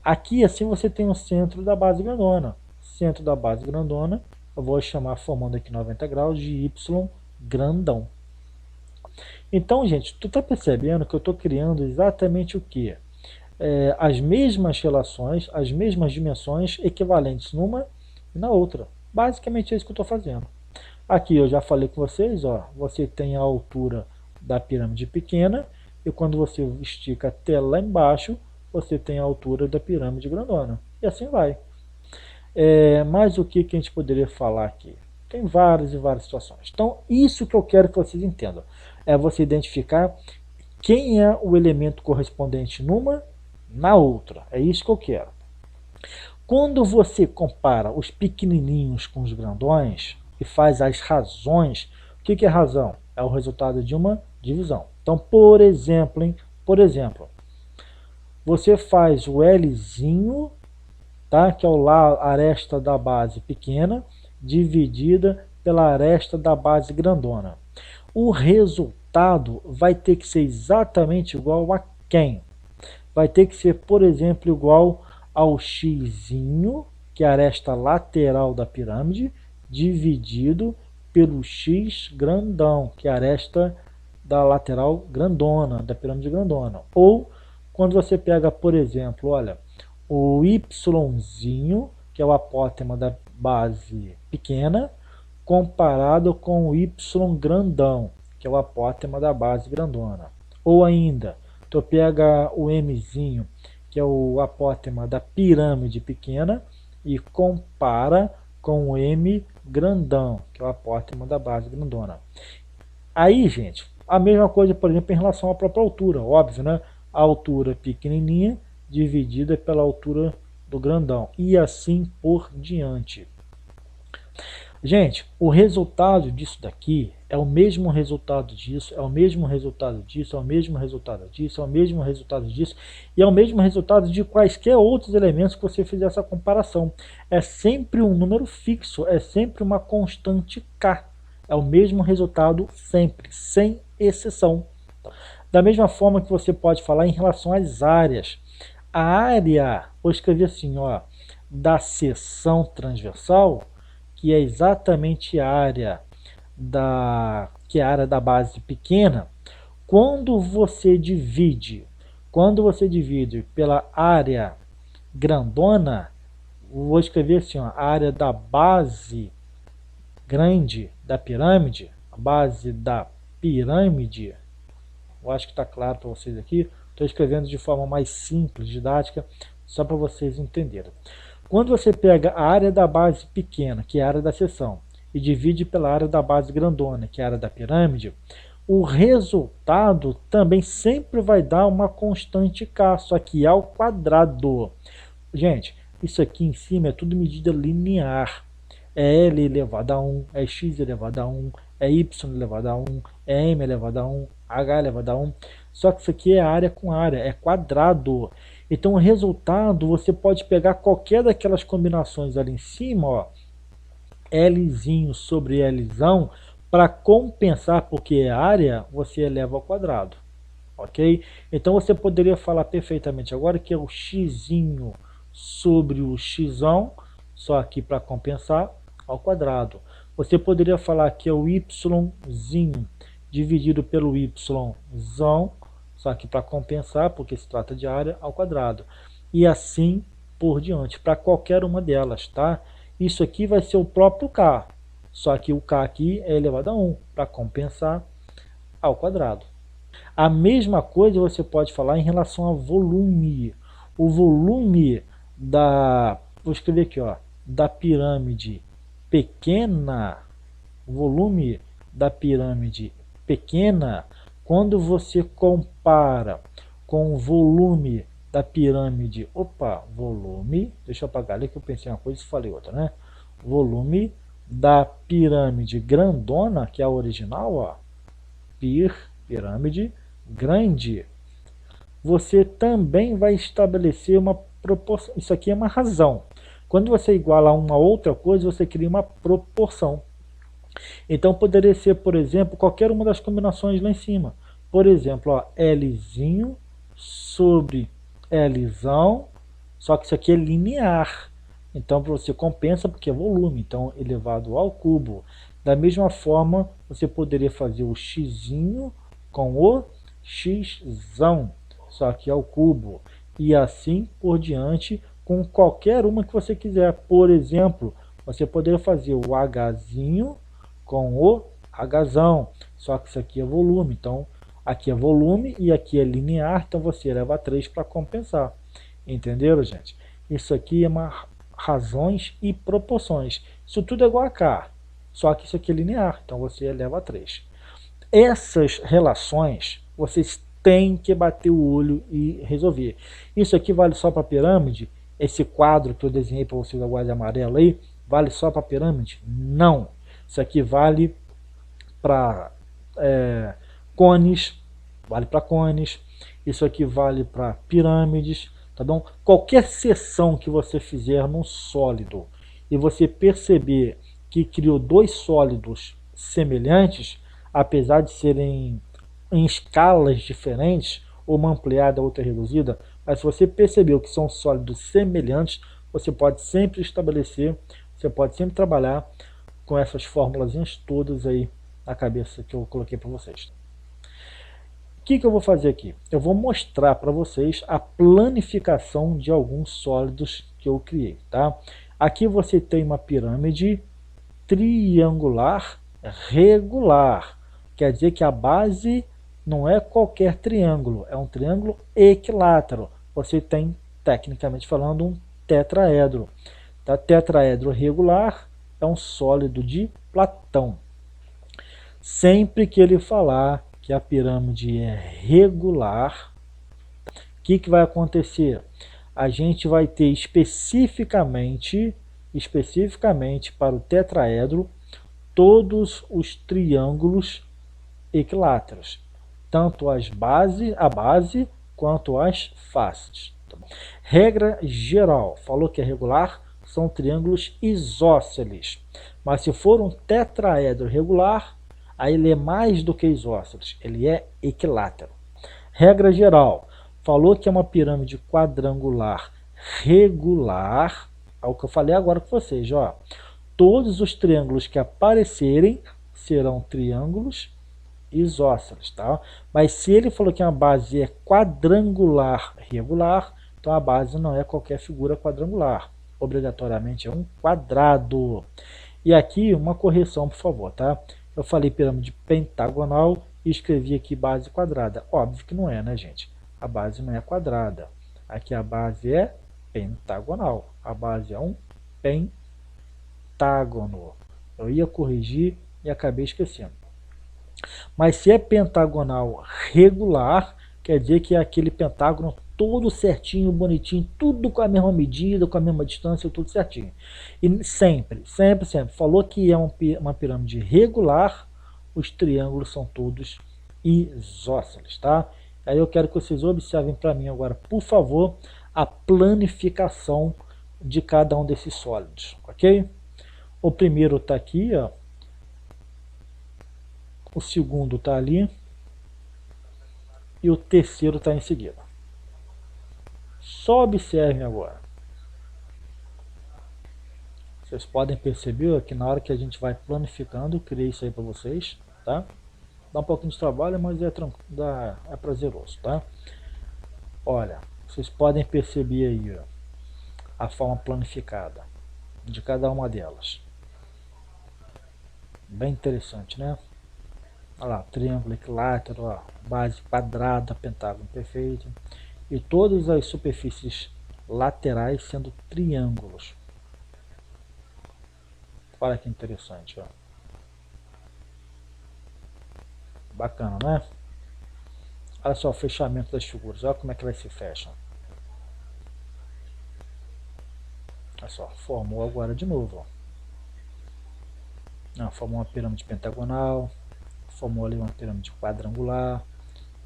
Aqui assim você tem o centro da base grandona. Centro da base grandona, eu vou chamar, formando aqui 90 graus, de Y grandão. Então, gente, tu está percebendo que eu estou criando exatamente o que? As mesmas relações, as mesmas dimensões equivalentes numa e na outra. Basicamente é isso que eu estou fazendo. Aqui eu já falei com vocês, ó, você tem a altura da pirâmide pequena e quando você estica até lá embaixo, você tem a altura da pirâmide grandona. E assim vai. Mas o que a gente poderia falar aqui? Tem várias e várias situações. Então, isso que eu quero que vocês entendam. É você identificar quem é o elemento correspondente numa, na outra. É isso que eu quero. Quando você compara os pequenininhos com os grandões e faz as razões, o que é razão? É o resultado de uma divisão. Então, por exemplo, você faz o Lzinho, tá? Que é a aresta da base pequena, dividida pela aresta da base grandona. O resultado vai ter que ser exatamente igual a quem? Vai ter que ser, por exemplo, igual ao xzinho, que é a aresta lateral da pirâmide, dividido pelo x grandão, que é a aresta da lateral grandona, da pirâmide grandona. Ou quando você pega, por exemplo, olha, o yzinho, que é o apótema da base pequena, comparado com o y grandão, que é o apótema da base grandona. Ou ainda, tu pega o mzinho, que é o apótema da pirâmide pequena, e compara com o m grandão, que é o apótema da base grandona. Aí, gente, a mesma coisa, por exemplo, em relação à própria altura, óbvio, né? A altura pequenininha dividida pela altura do grandão, e assim por diante. Gente, o resultado disso daqui é o mesmo resultado disso, é o mesmo resultado disso, é o mesmo resultado disso, é o mesmo resultado disso, e é o mesmo resultado de quaisquer outros elementos que você fizer essa comparação. É sempre um número fixo, é sempre uma constante K. É o mesmo resultado sempre, sem exceção. Da mesma forma que você pode falar em relação às áreas. A área, vou escrever assim, ó, da seção transversal, que é exatamente a área que é a área da base pequena, quando você divide pela área grandona, vou escrever assim, ó, a área da base grande da pirâmide, a base da pirâmide, eu acho que está claro para vocês aqui, estou escrevendo de forma mais simples, didática, só para vocês entenderem. Quando você pega a área da base pequena, que é a área da seção, e divide pela área da base grandona, que é a área da pirâmide, o resultado também sempre vai dar uma constante K, só que ao quadrado. Gente, isso aqui em cima é tudo medida linear. É L elevado a 1, é X elevado a 1, é Y elevado a 1, é M elevado a 1, H elevado a 1. Só que isso aqui é área com área, é quadrado. Então o resultado, você pode pegar qualquer daquelas combinações ali em cima, ó, Lzinho sobre Lzão, para compensar, porque é área, você eleva ao quadrado. Ok? Então você poderia falar perfeitamente agora que é o xzinho sobre o xão, só aqui para compensar, ao quadrado. Você poderia falar que é o yzinho dividido pelo yzão, só que para compensar, porque se trata de área, ao quadrado. E assim por diante, para qualquer uma delas, tá? Isso aqui vai ser o próprio K, só que o K aqui é elevado a 1, para compensar, ao quadrado. A mesma coisa você pode falar em relação ao volume. O volume vou escrever aqui, ó, da pirâmide pequena, o volume da pirâmide pequena, quando você compara com o volume da pirâmide, deixa eu apagar ali que eu pensei uma coisa e falei outra, né? Volume da pirâmide grandona, que é a original, ó, pirâmide grande, você também vai estabelecer uma proporção. Isso aqui é uma razão. Quando você iguala a uma outra coisa, você cria uma proporção. Então poderia ser, por exemplo, qualquer uma das combinações lá em cima. Por exemplo, ó, Lzinho sobre Lzão, só que isso aqui é linear. Então você compensa porque é volume, então elevado ao cubo. Da mesma forma, você poderia fazer o xzinho com o xzão, só que ao cubo. E assim por diante, com qualquer uma que você quiser. Por exemplo, você poderia fazer o hzinho com o hzão, só que isso aqui é volume. Então, aqui é volume e aqui é linear, então você eleva a 3 para compensar. Entenderam, gente? Isso aqui é razões e proporções. Isso tudo é igual a K, só que isso aqui é linear, então você eleva a 3. Essas relações, vocês têm que bater o olho e resolver. Isso aqui vale só para pirâmide? esse quadro que eu desenhei para vocês agora de amarelo aí, vale só para pirâmide? Não. Isso aqui vale para cones, vale para cones. Isso aqui vale para pirâmides, tá bom? Qualquer seção que você fizer num sólido e você perceber que criou dois sólidos semelhantes, apesar de serem em escalas diferentes, uma ampliada, outra reduzida, mas se você percebeu que são sólidos semelhantes, você pode sempre estabelecer, você pode sempre trabalhar com essas fórmulas todas aí na cabeça que eu coloquei para vocês. O que eu vou fazer aqui? Eu vou mostrar para vocês a planificação de alguns sólidos que eu criei, tá? Aqui você tem uma pirâmide triangular regular. Quer dizer que a base não é qualquer triângulo, é um triângulo equilátero. Você tem, tecnicamente falando, um tetraedro. Tá? Tetraedro regular é um sólido de Platão. Sempre que ele falar que a pirâmide é regular, o que vai acontecer? A gente vai ter especificamente para o tetraedro todos os triângulos equiláteros, tanto a base quanto as faces. Regra geral, falou que é regular, são triângulos isósceles, mas se for um tetraedro regular, aí ele é mais do que isósceles, ele é equilátero. Regra geral, falou que é uma pirâmide quadrangular regular, é o que eu falei agora com vocês, ó. Todos os triângulos que aparecerem serão triângulos isósceles, tá? Mas se ele falou que a base é quadrangular regular, então a base não é qualquer figura quadrangular, obrigatoriamente é um quadrado. E aqui uma correção, por favor, tá? Eu falei pirâmide pentagonal e escrevi aqui base quadrada. Óbvio que não é, né, gente? A base não é quadrada. Aqui a base é pentagonal. A base é um pentágono. Eu ia corrigir e acabei esquecendo. Mas se é pentagonal regular, quer dizer que é aquele pentágono todo certinho, bonitinho, tudo com a mesma medida, com a mesma distância, tudo certinho. E sempre, falou que é uma pirâmide regular, os triângulos são todos isósceles, tá? Aí eu quero que vocês observem para mim agora, por favor, a planificação de cada um desses sólidos, ok? O primeiro está aqui, ó. O segundo está ali e o terceiro está em seguida. Só observem agora. Vocês podem perceber que na hora que a gente vai planificando, eu criei isso aí para vocês, tá? Dá um pouquinho de trabalho, mas é prazeroso, tá? Olha, vocês podem perceber aí, ó, a forma planificada de cada uma delas. Bem interessante, né? Olha lá, triângulo equilátero, ó, base quadrada, pentágono perfeito. E todas as superfícies laterais sendo triângulos. Olha que interessante, ó. Bacana, né? Olha só o fechamento das figuras, olha como é que elas se fecham. Olha só, formou agora de novo, ó. Não, formou uma pirâmide pentagonal, formou ali uma pirâmide quadrangular.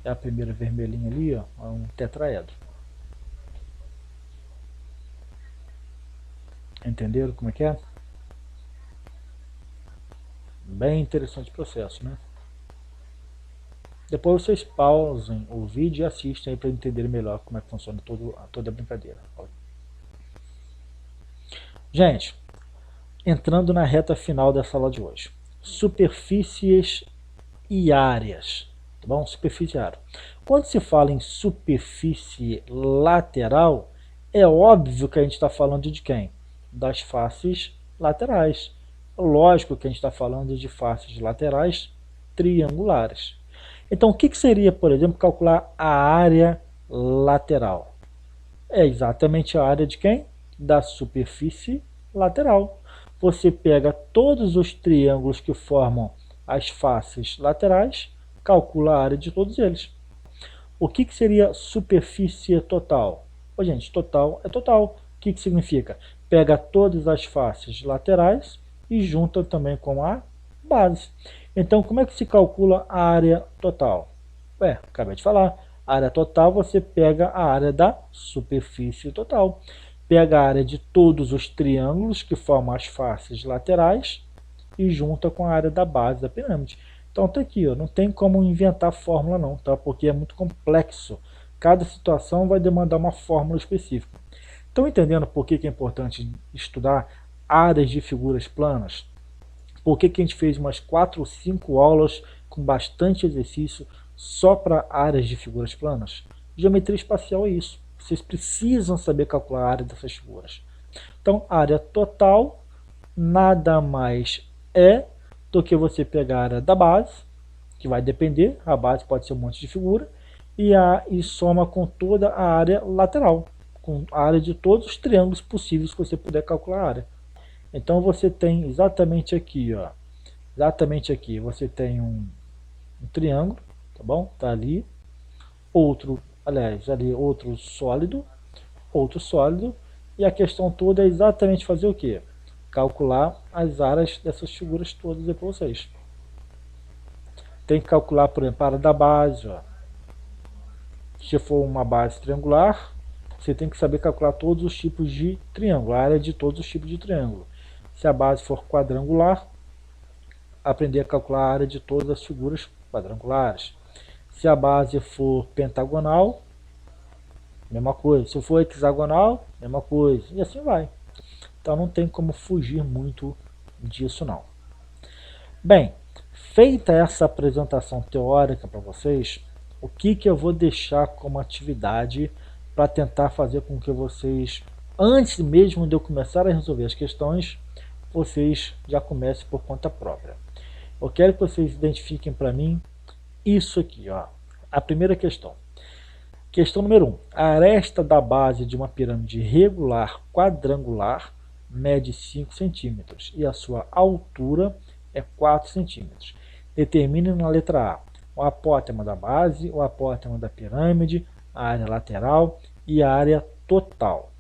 É a primeira vermelhinha ali, ó, é um tetraedro. Entenderam como é que é? Bem interessante o processo, né? Depois vocês pausem o vídeo e assistem para entenderem melhor como é que funciona toda a brincadeira. Gente, entrando na reta final dessa aula de hoje. Superfícies e áreas. Tá bom? Superfície e área. Quando se fala em superfície lateral, é óbvio que a gente está falando de quem? Das faces laterais. Lógico que a gente está falando de faces laterais triangulares. Então, o que seria, por exemplo, calcular a área lateral? É exatamente a área de quem? Da superfície lateral. Você pega todos os triângulos que formam as faces laterais, calcula a área de todos eles. O que seria superfície total? Pô, gente, total é total. que significa? Pega todas as faces laterais e junta também com a base. Então, como é que se calcula a área total? Acabei de falar. A área total você pega a área da superfície total. Pega a área de todos os triângulos que formam as faces laterais e junta com a área da base da pirâmide. Então está aqui, ó, não tem como inventar fórmula não, tá? Porque é muito complexo. Cada situação vai demandar uma fórmula específica. Estão entendendo por que é importante estudar áreas de figuras planas? Por que a gente fez umas 4 ou 5 aulas com bastante exercício só para áreas de figuras planas? Geometria espacial é isso. Vocês precisam saber calcular a área dessas figuras. Então, a área total nada mais é do que você pegar a área da base, que vai depender, a base pode ser um monte de figura, e soma com toda a área lateral, com a área de todos os triângulos possíveis que você puder calcular a área. Então você tem exatamente aqui, ó, exatamente aqui, você tem um triângulo, tá bom? Tá ali, outro, aliás, ali outro sólido, e a questão toda é exatamente fazer o quê? Calcular as áreas dessas figuras todas aí para vocês. Tem que calcular, por exemplo, a área da base, ó. Se for uma base triangular, você tem que saber calcular todos os tipos de triângulo, a área de todos os tipos de triângulo. Se a base for quadrangular, aprender a calcular a área de todas as figuras quadrangulares. Se a base for pentagonal, mesma coisa. Se for hexagonal, mesma coisa. E assim vai. Então não tem como fugir muito disso não. Bem, feita essa apresentação teórica para vocês, o que eu vou deixar como atividade para tentar fazer com que vocês, antes mesmo de eu começar a resolver as questões, vocês já comecem por conta própria. Eu quero que vocês identifiquem para mim isso aqui, ó. A primeira questão. Questão número 1. A aresta da base de uma pirâmide regular quadrangular mede 5 centímetros e a sua altura é 4 centímetros. Determine na letra A o apótema da base, o apótema da pirâmide, a área lateral e a área total.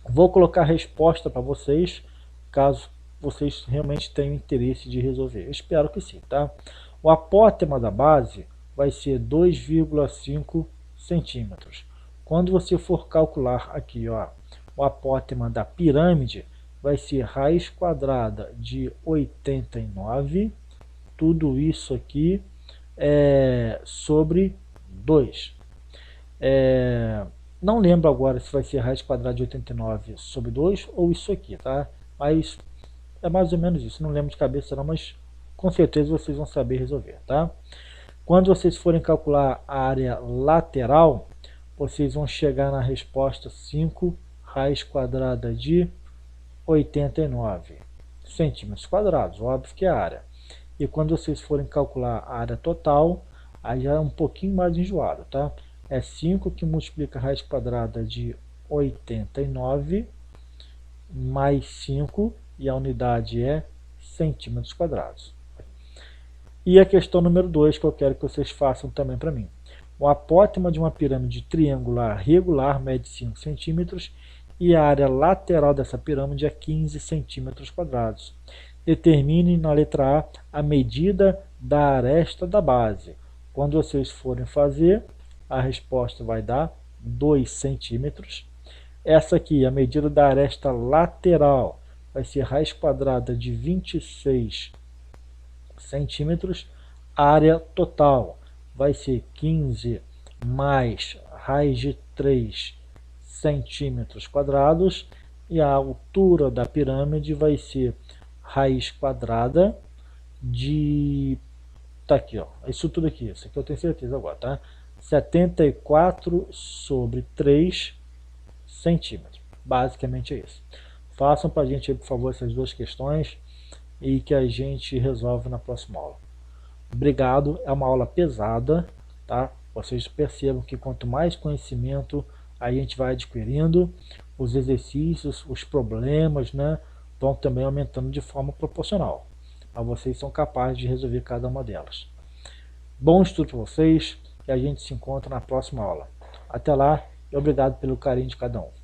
Vou colocar a resposta para vocês, caso vocês realmente tenham interesse de resolver. Eu espero que sim, tá? O apótema da base vai ser 2,5 centímetros. Quando você for calcular aqui, ó, o apótema da pirâmide, vai ser raiz quadrada de 89, tudo isso aqui sobre 2. Não lembro agora se vai ser raiz quadrada de 89 sobre 2 ou isso aqui, tá? Mas é mais ou menos isso, não lembro de cabeça não, mas com certeza vocês vão saber resolver, tá? Quando vocês forem calcular a área lateral, vocês vão chegar na resposta 5 raiz quadrada de 89 centímetros quadrados, óbvio que é a área. E quando vocês forem calcular a área total, aí já é um pouquinho mais enjoado, tá? É 5 que multiplica a raiz quadrada de 89 mais 5, e a unidade é centímetros quadrados. E a questão número 2 que eu quero que vocês façam também para mim. O apótema de uma pirâmide triangular regular mede 5 centímetros e a área lateral dessa pirâmide é 15 centímetros quadrados. Determine na letra A a medida da aresta da base. Quando vocês forem fazer, a resposta vai dar 2 centímetros. Essa aqui, a medida da aresta lateral, vai ser raiz quadrada de 26 centímetros. A área total vai ser 15 mais raiz de 3 centímetros quadrados. E a altura da pirâmide vai ser raiz quadrada de... Tá aqui, ó. Isso tudo aqui. Isso aqui eu tenho certeza agora, tá? 74 sobre 3 centímetros. Basicamente é isso. Façam para a gente, por favor, essas duas questões e que a gente resolve na próxima aula. Obrigado. É uma aula pesada, tá? Vocês percebam que quanto mais conhecimento a gente vai adquirindo, os exercícios, os problemas, né, vão também aumentando de forma proporcional. Mas vocês são capazes de resolver cada uma delas. Bom estudo para vocês e a gente se encontra na próxima aula. Até lá e obrigado pelo carinho de cada um.